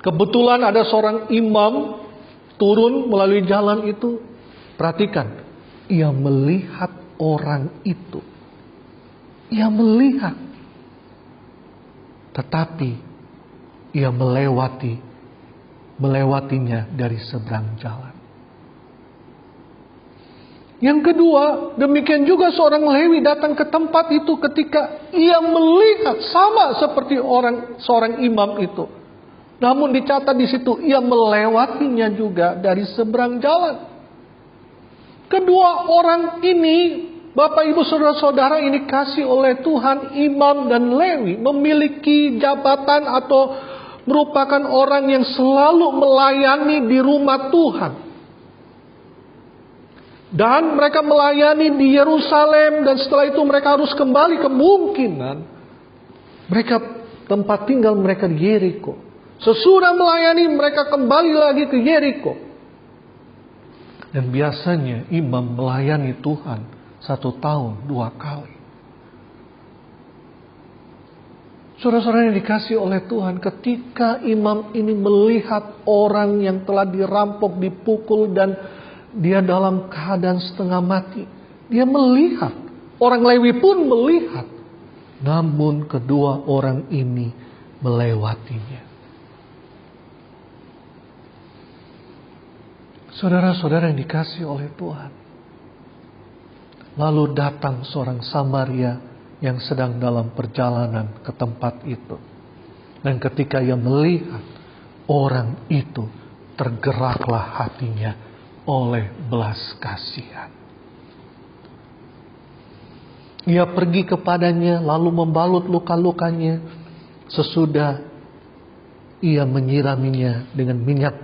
kebetulan ada seorang imam turun melalui jalan itu. Perhatikan, ia melihat orang itu. Ia melihat. Tetapi ia melewatinya dari seberang jalan. Yang kedua, demikian juga seorang Lewi datang ke tempat itu ketika ia melihat sama seperti seorang imam itu. Namun dicatat di situ ia melewatinya juga dari seberang jalan. Kedua orang ini, Bapak Ibu Saudara-saudara ini dikasihi oleh Tuhan, imam dan Lewi memiliki jabatan atau merupakan orang yang selalu melayani di rumah Tuhan. Dan mereka melayani di Yerusalem, dan setelah itu mereka harus kembali, kemungkinan mereka tempat tinggal mereka di Yeriko. Sesudah melayani mereka kembali lagi ke Yeriko. Dan biasanya imam melayani Tuhan 1 tahun 2 kali. Saudara-saudara yang dikasihi oleh Tuhan, ketika imam ini melihat orang yang telah dirampok, dipukul, dan dia dalam keadaan setengah mati, dia melihat. Orang Lewi pun melihat. Namun kedua orang ini melewatinya. Saudara-saudara yang dikasihi oleh Tuhan, lalu datang seorang Samaria yang sedang dalam perjalanan ke tempat itu. Dan ketika ia melihat orang itu, tergeraklah hatinya oleh belas kasihan. Ia pergi kepadanya lalu membalut luka-lukanya. Sesudah ia menyiraminya dengan minyak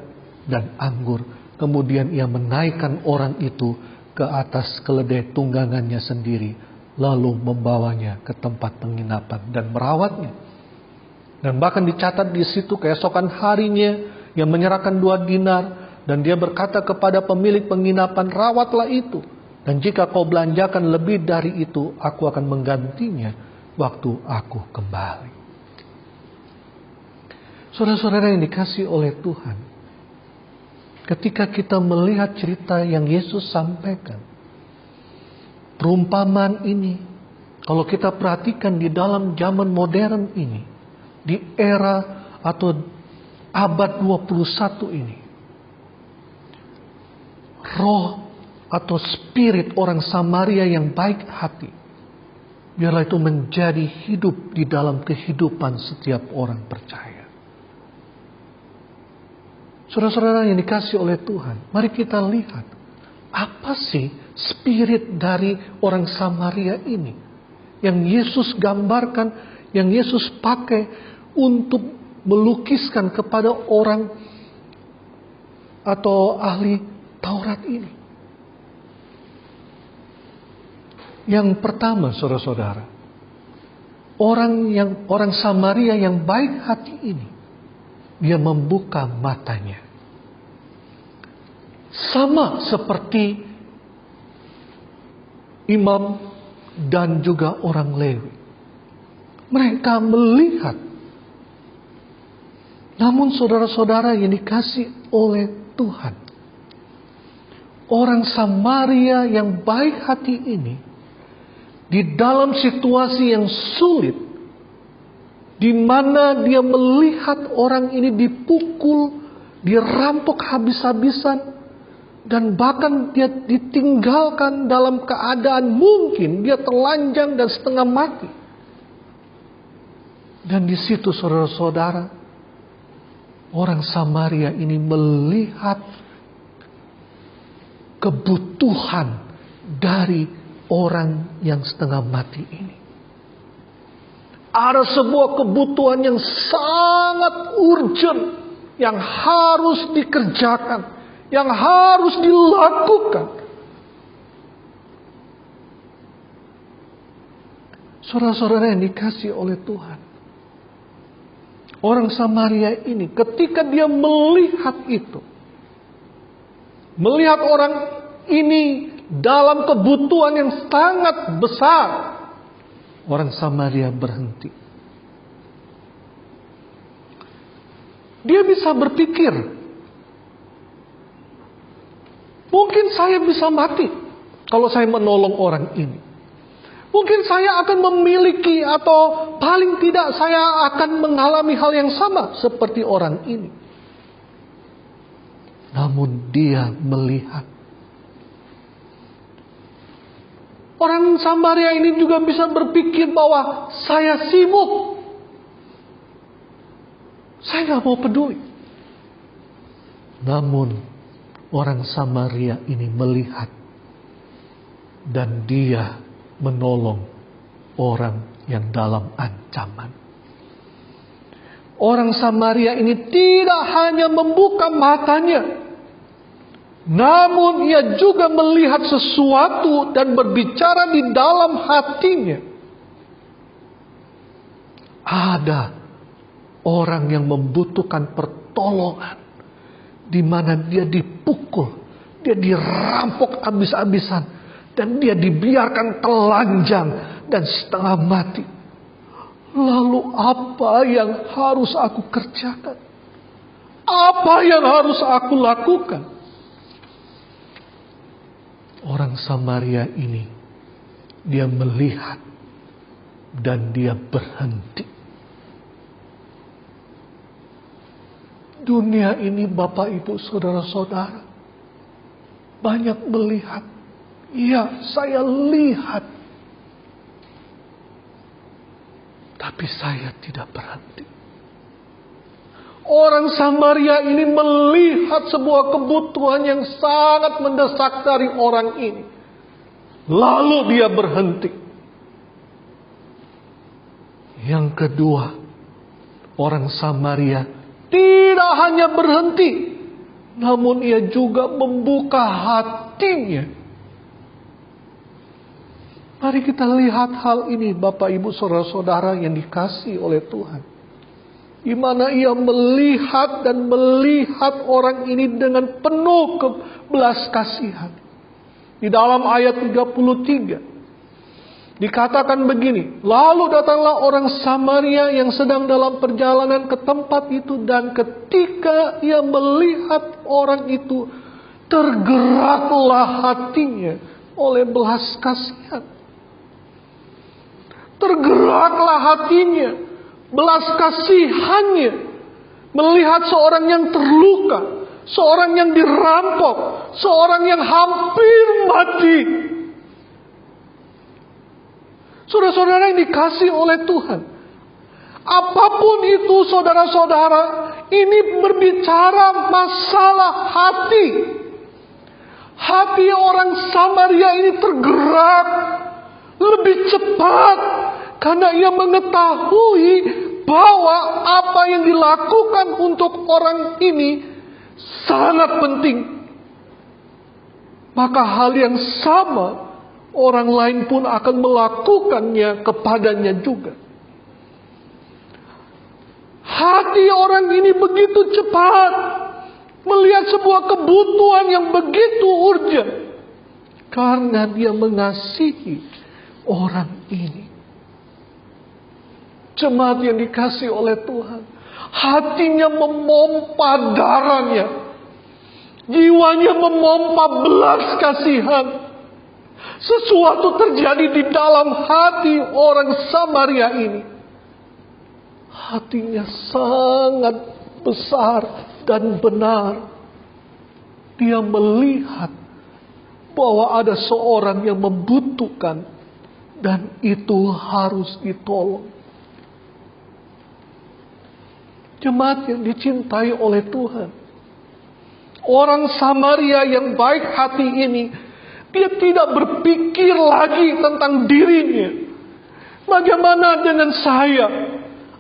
dan anggur. Kemudian ia menaikkan orang itu ke atas keledai tunggangannya sendiri, lalu membawanya ke tempat penginapan dan merawatnya. Dan bahkan dicatat di situ keesokan harinya ia menyerahkan 2 dinar, dan dia berkata kepada pemilik penginapan, rawatlah itu, dan jika kau belanjakan lebih dari itu, aku akan menggantinya waktu aku kembali. Saudara-saudara yang dikasihi oleh Tuhan, ketika kita melihat cerita yang Yesus sampaikan, perumpamaan ini, kalau kita perhatikan di dalam zaman modern ini, di era atau abad 21 ini, roh atau spirit orang Samaria yang baik hati, biarlah itu menjadi hidup di dalam kehidupan setiap orang percaya. Saudara-saudara yang dikasihi oleh Tuhan, mari kita lihat apa sih spirit dari orang Samaria ini yang Yesus gambarkan, yang Yesus pakai untuk melukiskan kepada orang atau ahli Taurat ini. Yang pertama, saudara-saudara, orang Samaria yang baik hati ini, dia membuka matanya. Sama seperti imam dan juga orang Lewi. Mereka melihat. Namun saudara-saudara yang dikasihi oleh Tuhan, orang Samaria yang baik hati ini, di dalam situasi yang sulit, di mana dia melihat orang ini dipukul, dirampok habis-habisan, dan bahkan dia ditinggalkan dalam keadaan mungkin dia telanjang dan setengah mati. Dan di situ saudara-saudara, orang Samaria ini melihat kebutuhan dari orang yang setengah mati ini. Ada sebuah kebutuhan yang sangat urgent yang harus dikerjakan, yang harus dilakukan. Saudara-saudara yang dikasihi oleh Tuhan, orang Samaria ini ketika dia melihat itu, melihat orang ini dalam kebutuhan yang sangat besar, orang Samaria berhenti. Dia bisa berpikir, mungkin saya bisa mati kalau saya menolong orang ini. Mungkin saya akan memiliki atau paling tidak saya akan mengalami hal yang sama seperti orang ini. Namun dia melihat. Orang Samaria ini juga bisa berpikir bahwa saya sibuk. Saya gak mau peduli. Namun orang Samaria ini melihat. Dan dia menolong orang yang dalam ancaman. Orang Samaria ini tidak hanya membuka matanya, namun ia juga melihat sesuatu dan berbicara di dalam hatinya. Ada orang yang membutuhkan pertolongan, di mana dia dipukul, dia dirampok habis-habisan, dan dia dibiarkan telanjang dan setengah mati. Lalu apa yang harus aku kerjakan? Apa yang harus aku lakukan? Orang Samaria ini, dia melihat dan dia berhenti. Dunia ini Bapak Ibu Saudara-saudara, banyak melihat. Ya, saya lihat. Tapi saya tidak berhenti. Orang Samaria ini melihat sebuah kebutuhan yang sangat mendesak dari orang ini. Lalu dia berhenti. Yang kedua, orang Samaria tidak hanya berhenti, namun ia juga membuka hatinya. Mari kita lihat hal ini Bapak Ibu Saudara-saudara yang dikasihi oleh Tuhan. Di mana ia melihat dan melihat orang ini dengan penuh belas kasihan. Di dalam ayat 33. Dikatakan begini, lalu datanglah orang Samaria yang sedang dalam perjalanan ke tempat itu, dan ketika ia melihat orang itu, tergeraklah hatinya oleh belas kasihan. Tergeraklah hatinya, belas kasihannya, melihat seorang yang terluka, seorang yang dirampok, seorang yang hampir mati. Saudara-saudara yang dikasihi oleh Tuhan, apapun itu saudara-saudara, ini berbicara masalah hati. Hati orang Samaria ini tergerak lebih cepat karena ia mengetahui bahwa apa yang dilakukan untuk orang ini sangat penting. Maka hal yang sama orang lain pun akan melakukannya kepadanya juga. Hati orang ini begitu cepat melihat sebuah kebutuhan yang begitu urgent karena dia mengasihi orang ini. Jemaat yang dikasihi oleh Tuhan, hatinya memompa darahnya, jiwanya memompa belas kasihan. Sesuatu terjadi di dalam hati orang Samaria ini. Hatinya sangat besar dan benar. Dia melihat bahwa ada seorang yang membutuhkan dan itu harus ditolong. Jemaat yang dicintai oleh Tuhan, orang Samaria yang baik hati ini, dia tidak berpikir lagi tentang dirinya. Bagaimana dengan saya?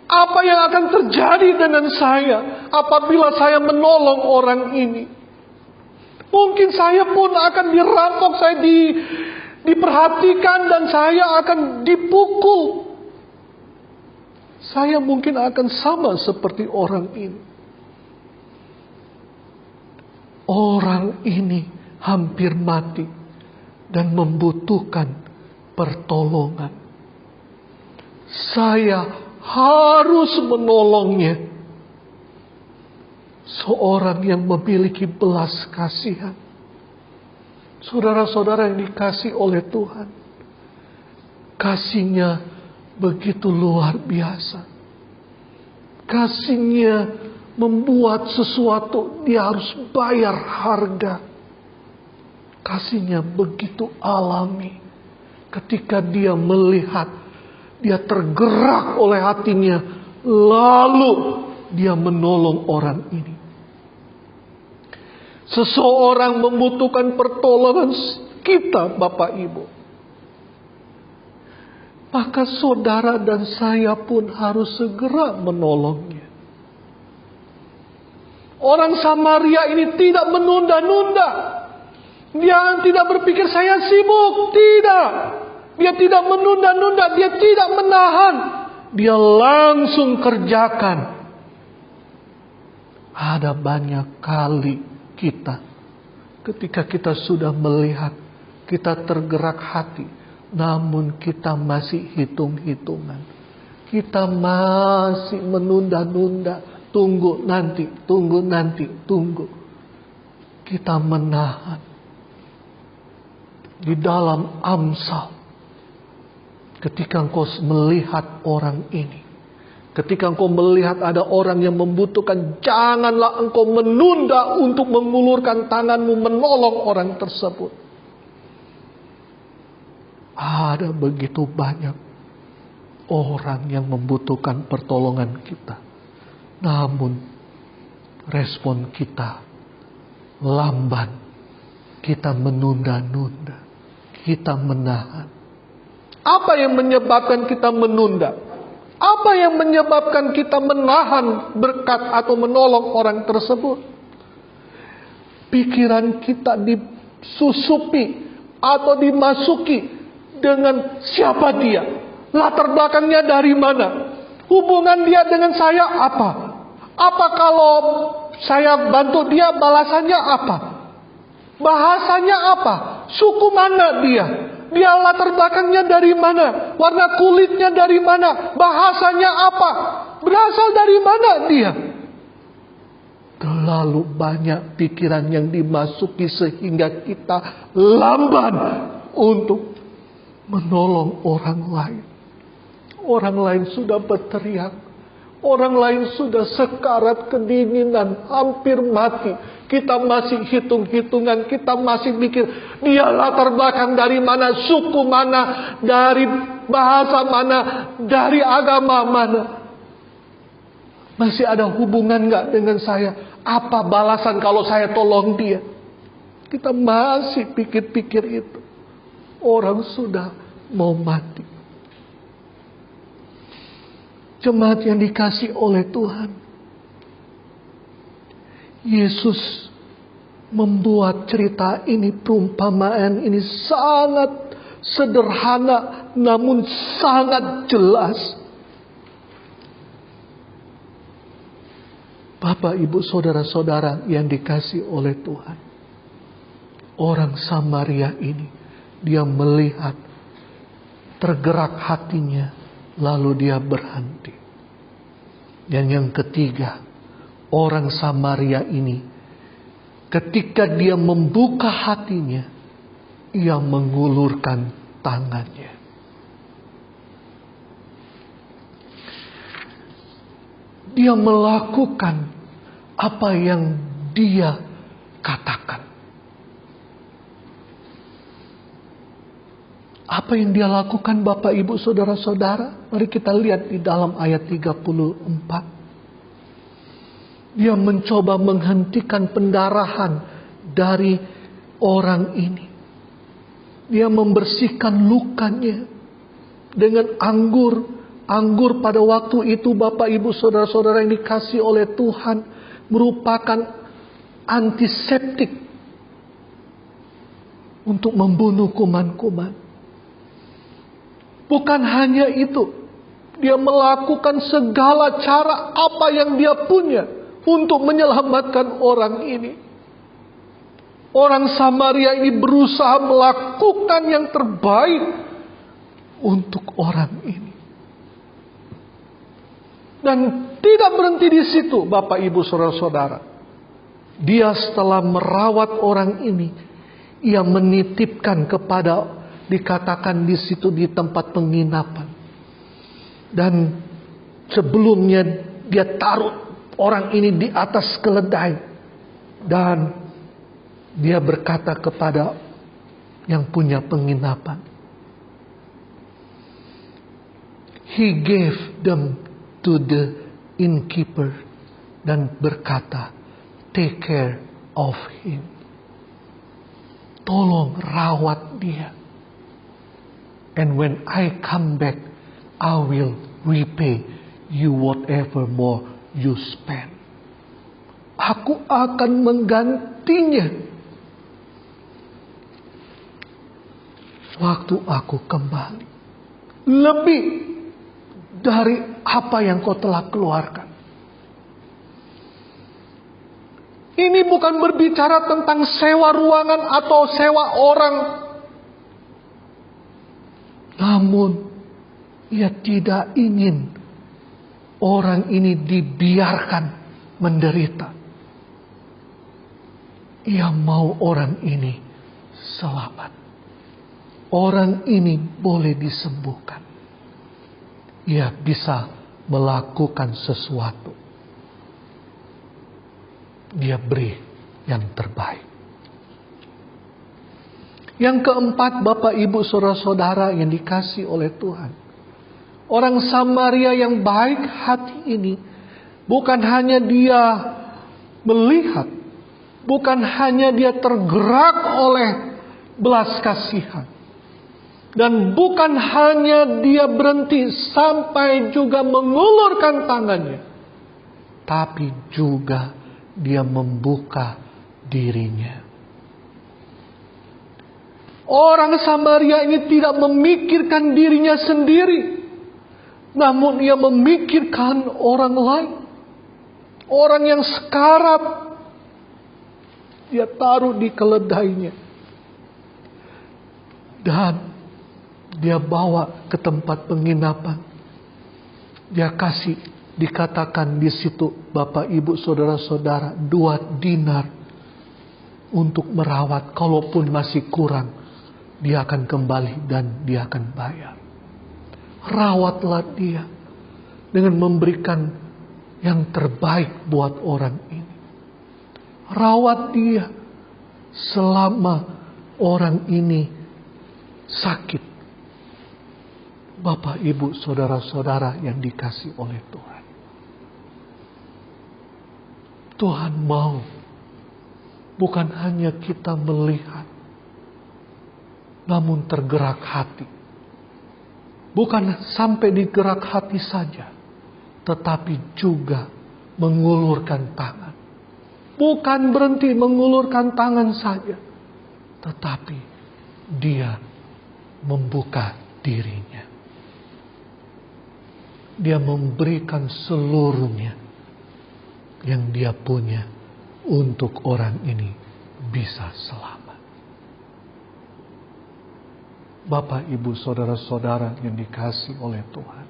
Apa yang akan terjadi dengan saya apabila saya menolong orang ini? Mungkin saya pun akan dirampok, saya diperhatikan dan saya akan dipukul. Saya mungkin akan sama seperti orang ini. Orang ini hampir mati dan membutuhkan pertolongan. Saya harus menolongnya. Seorang yang memiliki belas kasihan. Saudara-saudara yang dikasihi oleh Tuhan, kasihnya begitu luar biasa. Kasihnya membuat sesuatu dia harus bayar harga. Kasihnya begitu alami. Ketika dia melihat, dia tergerak oleh hatinya, lalu dia menolong orang ini. Seseorang membutuhkan pertolongan kita, Bapak Ibu, maka saudara dan saya pun harus segera menolongnya. Orang Samaria ini tidak menunda-nunda. Dia tidak berpikir saya sibuk. Tidak. Dia tidak menunda-nunda. Dia tidak menahan. Dia langsung kerjakan. Ada banyak kali kita, ketika kita sudah melihat, kita tergerak hati, namun kita masih hitung-hitungan. Kita masih menunda-nunda. Tunggu nanti, tunggu nanti, tunggu. Kita menahan. Di dalam Amsal, ketika engkau melihat orang ini, ketika engkau melihat ada orang yang membutuhkan, janganlah engkau menunda untuk mengulurkan tanganmu menolong orang tersebut. Ada begitu banyak orang yang membutuhkan pertolongan kita, namun respon kita lamban. Kita menunda-nunda, kita menahan. Apa yang menyebabkan kita menunda? Apa yang menyebabkan kita menahan berkat atau menolong orang tersebut? Pikiran kita disusupi atau dimasuki dengan siapa dia, latar belakangnya dari mana, hubungan dia dengan saya apa, apa kalau saya bantu dia balasannya apa, bahasanya apa, suku mana dia, Dia latar belakangnya dari mana? Warna kulitnya dari mana? Bahasanya apa? Berasal dari mana dia? Terlalu banyak pikiran yang dimasuki sehingga kita lamban untuk menolong orang lain. Orang lain sudah berteriak. Orang lain sudah sekarat kedinginan, hampir mati. Kita masih hitung-hitungan, kita masih mikir, dia latar belakang dari mana, suku mana, dari bahasa mana, dari agama mana. Masih ada hubungan gak dengan saya? Apa balasan kalau saya tolong dia? Kita masih pikir-pikir itu. Orang sudah mau mati. Jemaat yang dikasih oleh Tuhan, Yesus membuat cerita ini, perumpamaan ini sangat sederhana namun sangat jelas. Bapak, Ibu, saudara-saudara yang dikasih oleh Tuhan, orang Samaria ini, dia melihat, tergerak hatinya, lalu dia berhenti. Dan yang ketiga, orang Samaria ini, ketika dia membuka hatinya, ia mengulurkan tangannya. Dia melakukan apa yang dia katakan. Apa yang dia lakukan, Bapak, Ibu, saudara-saudara? Mari kita lihat di dalam ayat 34. Dia mencoba menghentikan pendarahan dari orang ini. Dia membersihkan lukanya dengan anggur. Anggur pada waktu itu, Bapak, Ibu, saudara-saudara yang dikasih oleh Tuhan, merupakan antiseptik untuk membunuh kuman-kuman. Bukan hanya itu, dia melakukan segala cara apa yang dia punya untuk menyelamatkan orang ini. Orang Samaria ini berusaha melakukan yang terbaik untuk orang ini. Dan tidak berhenti di situ, Bapak, Ibu, saudara-saudara. Dia setelah merawat orang ini, ia menitipkan kepada, dikatakan di situ, di tempat penginapan. Dan sebelumnya dia taruh orang ini di atas keledai. Dan dia berkata kepada yang punya penginapan, he gave them to the innkeeper, dan berkata, take care of him. Tolong rawat dia. And when I come back, I will repay you whatever more you spend. Aku akan menggantinya waktu aku kembali. Lebih dari apa yang kau telah keluarkan. Ini bukan berbicara tentang sewa ruangan atau sewa orang. Namun, ia tidak ingin orang ini dibiarkan menderita. Ia mau orang ini selamat. Orang ini boleh disembuhkan. Ia bisa melakukan sesuatu. Dia beri yang terbaik. Yang keempat, Bapak, Ibu, saudara-saudara yang dikasih oleh Tuhan, orang Samaria yang baik hati ini, bukan hanya dia melihat, bukan hanya dia tergerak oleh belas kasihan, dan bukan hanya dia berhenti sampai juga mengulurkan tangannya, tapi juga dia membuka dirinya. Orang Samaria ini tidak memikirkan dirinya sendiri, namun ia memikirkan orang lain. Orang yang sekarat, dia taruh di keledainya. Dan Dia bawa ke tempat penginapan. Dia kasih, dikatakan di situ Bapak Ibu Saudara-saudara, 2 dinar untuk merawat. Kalaupun masih kurang, dia akan kembali dan dia akan bayar. Rawatlah dia dengan memberikan yang terbaik buat orang ini. Rawat dia selama orang ini sakit. Bapak, Ibu, Saudara-saudara yang dikasih oleh Tuhan. Tuhan mau bukan hanya kita melihat, namun tergerak hati. Bukan sampai digerak hati saja, tetapi juga mengulurkan tangan. Bukan berhenti mengulurkan tangan saja, tetapi dia membuka dirinya. Dia memberikan seluruhnya yang dia punya untuk orang ini bisa selamat. Bapak, Ibu, Saudara-saudara yang dikasih oleh Tuhan.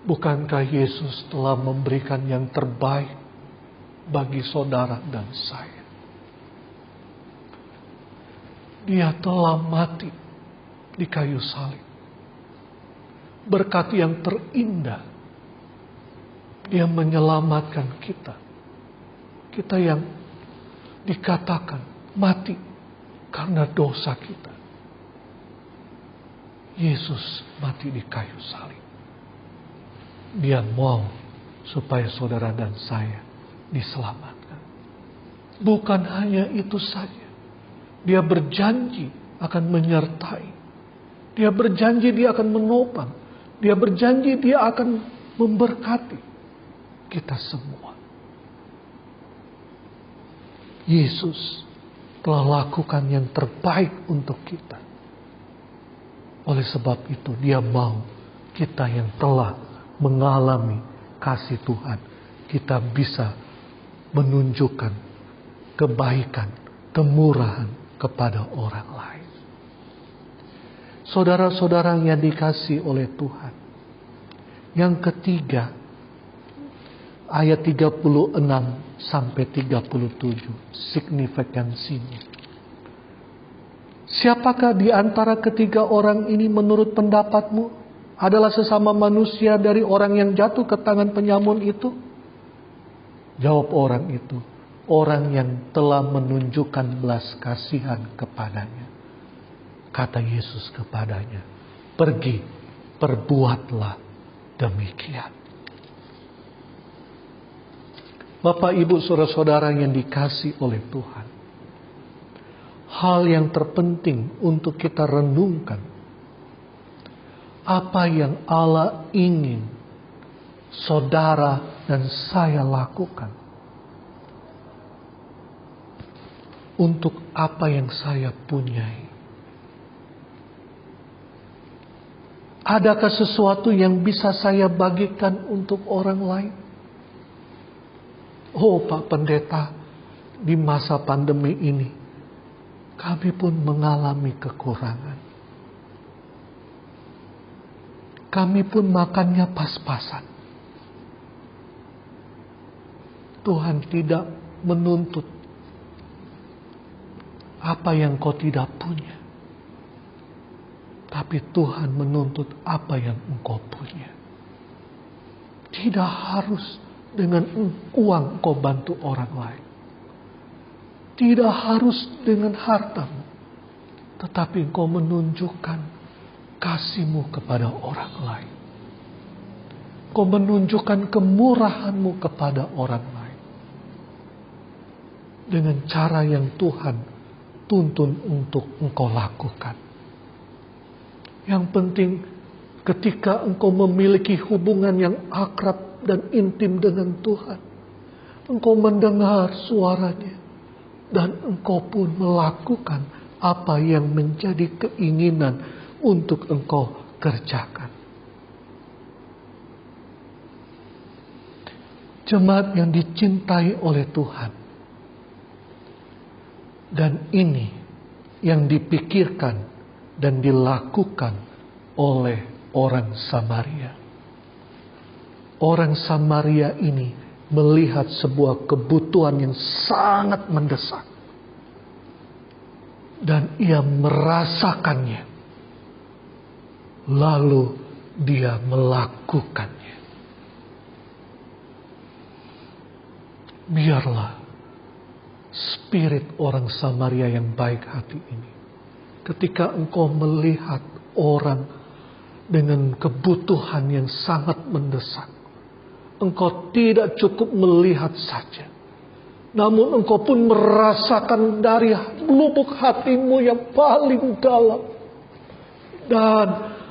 Bukankah Yesus telah memberikan yang terbaik bagi saudara dan saya? Dia telah mati di kayu salib. Berkat yang terindah. Dia menyelamatkan kita. Kita yang dikatakan mati karena dosa kita. Yesus mati di kayu salib. Dia mau supaya saudara dan saya diselamatkan. Bukan hanya itu saja. Dia berjanji akan menyertai. Dia berjanji dia akan menopang. Dia berjanji dia akan memberkati kita semua. Yesus telah lakukan yang terbaik untuk kita. Oleh sebab itu dia mau kita yang telah mengalami kasih Tuhan, kita bisa menunjukkan kebaikan, kemurahan kepada orang lain. Saudara-saudara yang dikasih oleh Tuhan. Yang ketiga, ayat 36 sampai 37, signifikansinya. Siapakah di antara ketiga orang ini menurut pendapatmu adalah sesama manusia dari orang yang jatuh ke tangan penyamun itu? Jawab orang itu, orang yang telah menunjukkan belas kasihan kepadanya. Kata Yesus kepadanya, pergi, perbuatlah demikian. Bapak, Ibu, Saudara-saudara yang dikasih oleh Tuhan. Hal yang terpenting untuk kita renungkan. Apa yang Allah ingin saudara dan saya lakukan. Untuk apa yang saya punyai. Adakah sesuatu yang bisa saya bagikan untuk orang lain? Oh Pak Pendeta, di masa pandemi ini, kami pun mengalami kekurangan. Kami pun makannya pas-pasan. Tuhan tidak menuntut apa yang kau tidak punya. Tapi Tuhan menuntut apa yang engkau punya. Tidak harus dengan uang engkau bantu orang lain. Tidak harus dengan hartamu. Tetapi engkau menunjukkan kasihmu kepada orang lain. Engkau menunjukkan kemurahanmu kepada orang lain. Dengan cara yang Tuhan tuntun untuk engkau lakukan. Yang penting ketika engkau memiliki hubungan yang akrab dan intim dengan Tuhan. Engkau mendengar suaranya. Dan engkau pun melakukan apa yang menjadi keinginan untuk engkau kerjakan. Jemaat yang dicintai oleh Tuhan. Dan ini yang dipikirkan dan dilakukan oleh orang Samaria. Orang Samaria ini melihat sebuah kebutuhan yang sangat mendesak. Dan ia merasakannya. Lalu dia melakukannya. Biarlah spirit orang Samaria yang baik hati ini, ketika engkau melihat orang dengan kebutuhan yang sangat mendesak, engkau tidak cukup melihat saja, namun engkau pun merasakan dari lubuk hatimu yang paling dalam. Dan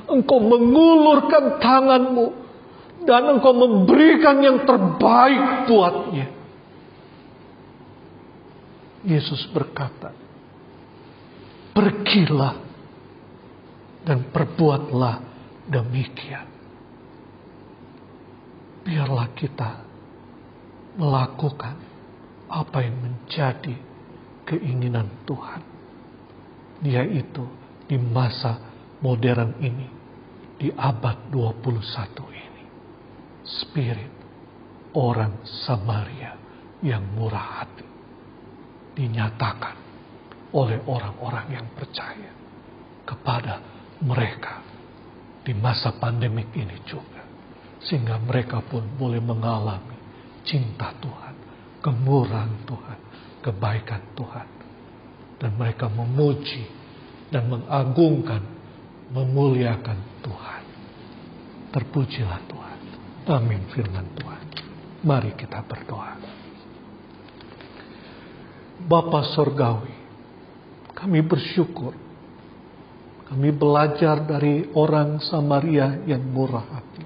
engkau mengulurkan tanganmu. Dan engkau memberikan yang terbaik buatnya. Yesus berkata, pergilah dan perbuatlah demikian. Biarlah kita melakukan apa yang menjadi keinginan Tuhan, yaitu di masa modern ini, di abad 21 ini, spirit orang Samaria yang murah hati dinyatakan oleh orang-orang yang percaya kepada mereka di masa pandemik ini juga, sehingga mereka pun boleh mengalami cinta Tuhan, kemurahan Tuhan, kebaikan Tuhan, dan mereka memuji dan mengagungkan, memuliakan Tuhan. Terpujilah Tuhan. Amin firman Tuhan. Mari kita berdoa. Bapa Sorgawi, kami bersyukur. Kami belajar dari orang Samaria yang murah hati.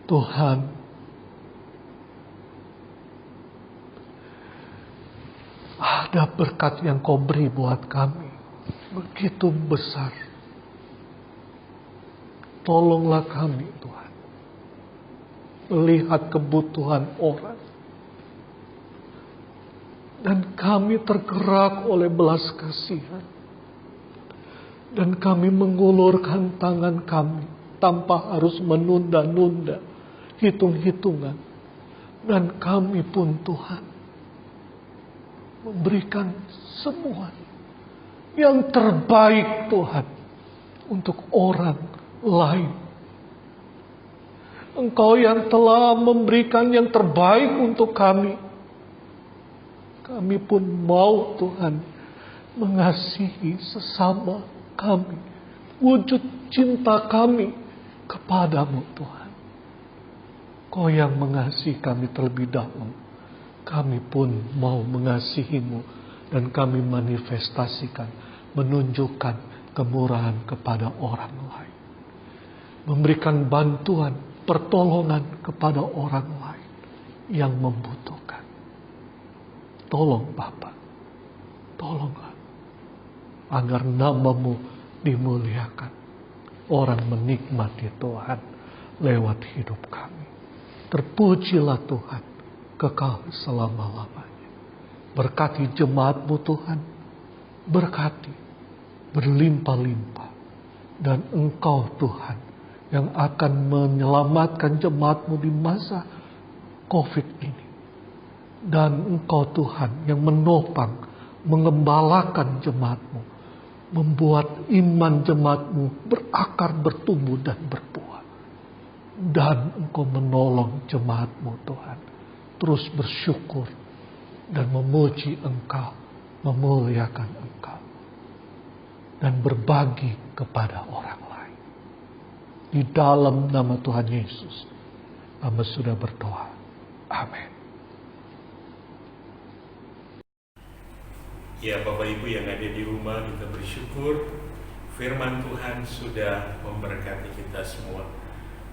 Tuhan, ada berkat yang Kau beri buat kami begitu besar. Tolonglah kami Tuhan, melihat kebutuhan orang, dan kami tergerak oleh belas kasihan, dan kami mengulurkan tangan kami tanpa harus menunda-nunda hitung-hitungan, dan kami pun Tuhan memberikan semua yang terbaik Tuhan untuk orang lain. Engkau yang telah memberikan yang terbaik untuk kami. Kami pun mau Tuhan mengasihi sesama kami. Wujud cinta kami kepadamu Tuhan. Kau yang mengasihi kami terlebih dahulu. Kami pun mau mengasihimu. Dan kami manifestasikan, menunjukkan kemurahan kepada orang lain. Memberikan bantuan, pertolongan kepada orang lain yang membutuhkan. Tolong Bapa, tolonglah agar namamu dimuliakan. Orang menikmati Tuhan lewat hidup kami. Terpujilah Tuhan kekal selama-lamanya. Berkati jemaatmu Tuhan, berkati berlimpah-limpah. Dan Engkau Tuhan yang akan menyelamatkan jemaatmu di masa COVID ini. Dan Engkau Tuhan yang menopang, mengembalakan jemaatmu, membuat iman jemaatmu berakar, bertumbuh dan berbuah. Dan Engkau menolong jemaatmu Tuhan terus bersyukur dan memuji Engkau, memuliakan Engkau, dan berbagi kepada orang lain. Di dalam nama Tuhan Yesus, kami sudah berdoa. Amin. Ya Bapak Ibu yang ada di rumah, kita bersyukur firman Tuhan sudah memberkati kita semua.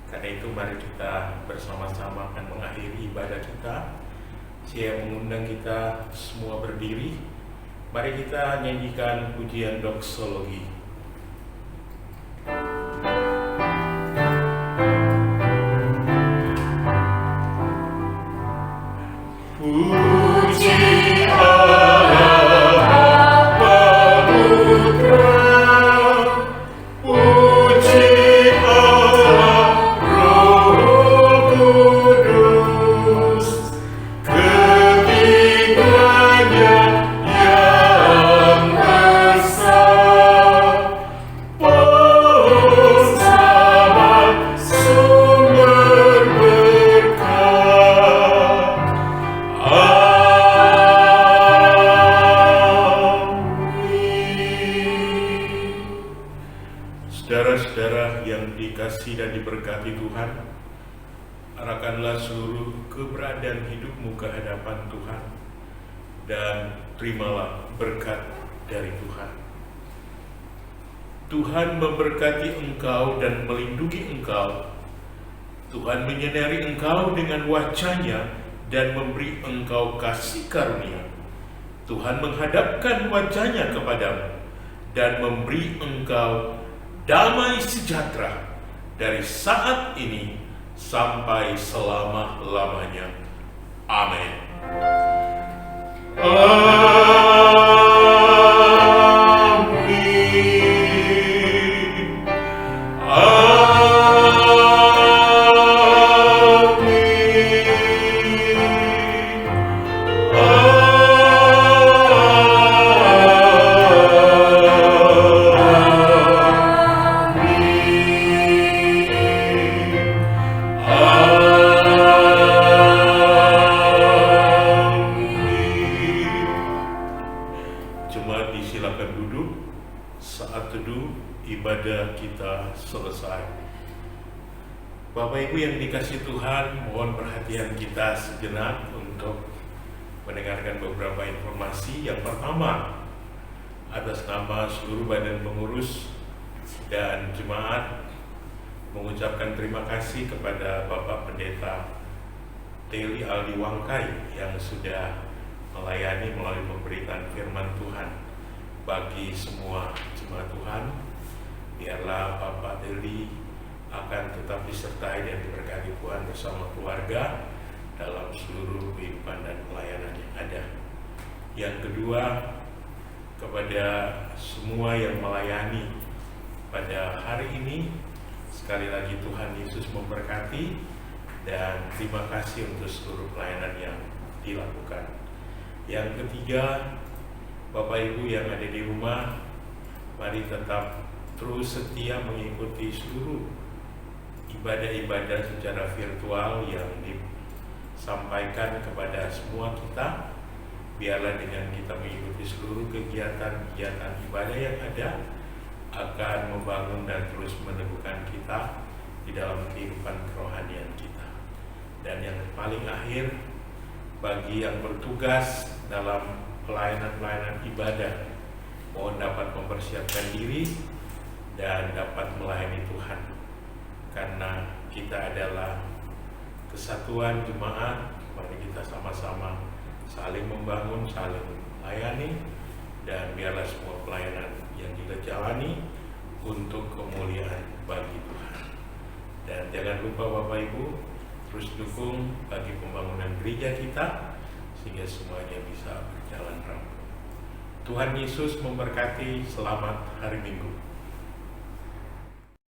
Karena itu mari kita bersama-sama akan mengakhiri ibadah kita. Saya mengundang kita semua berdiri. Mari kita nyanyikan pujian doksologi. Puji Allah Bapa dan terimalah berkat dari Tuhan. Tuhan memberkati engkau dan melindungi engkau. Tuhan menyinari engkau dengan wajah-Nya dan memberi engkau kasih karunia. Tuhan menghadapkan wajah-Nya kepadamu dan memberi engkau damai sejahtera dari saat ini sampai selama-lamanya. Amin. Jemaat disilakan duduk. Saat teduh ibadah kita selesai. Bapak Ibu yang dikasihi Tuhan, mohon perhatian kita sejenak untuk mendengarkan beberapa informasi. Yang pertama, atas nama seluruh badan pengurus dan jemaat mengucapkan terima kasih kepada Bapak Pendeta Teli Aldi Wangkai yang sudah melayani melalui pemberitaan firman Tuhan bagi semua jemaat Tuhan. Biarlah Bapak Teli akan tetap disertai dan diberkati Tuhan bersama keluarga dalam seluruh kehidupan dan pelayanan yang ada. Yang kedua, kepada semua yang melayani pada hari ini, sekali lagi Tuhan Yesus memberkati dan terima kasih untuk seluruh pelayanan yang dilakukan. Yang ketiga, Bapak Ibu yang ada di rumah, mari tetap terus setia mengikuti seluruh ibadah-ibadah secara virtual yang disampaikan kepada semua kita. Biarlah dengan kita mengikuti seluruh kegiatan-kegiatan ibadah yang ada akan membangun dan terus meneguhkan kita di dalam kehidupan kerohanian kita. Dan yang paling akhir, bagi yang bertugas dalam pelayanan-pelayanan ibadah, mohon dapat mempersiapkan diri dan dapat melayani Tuhan, karena kita adalah kesatuan jemaat. Mari kita sama-sama saling membangun, saling melayani, dan biarlah semua pelayanan yang kita jalani untuk kemuliaan bagi Tuhan. Dan jangan lupa Bapak Ibu terus dukung bagi pembangunan gereja kita sehingga semuanya bisa berjalan rampung. Tuhan Yesus memberkati. Selamat hari Minggu.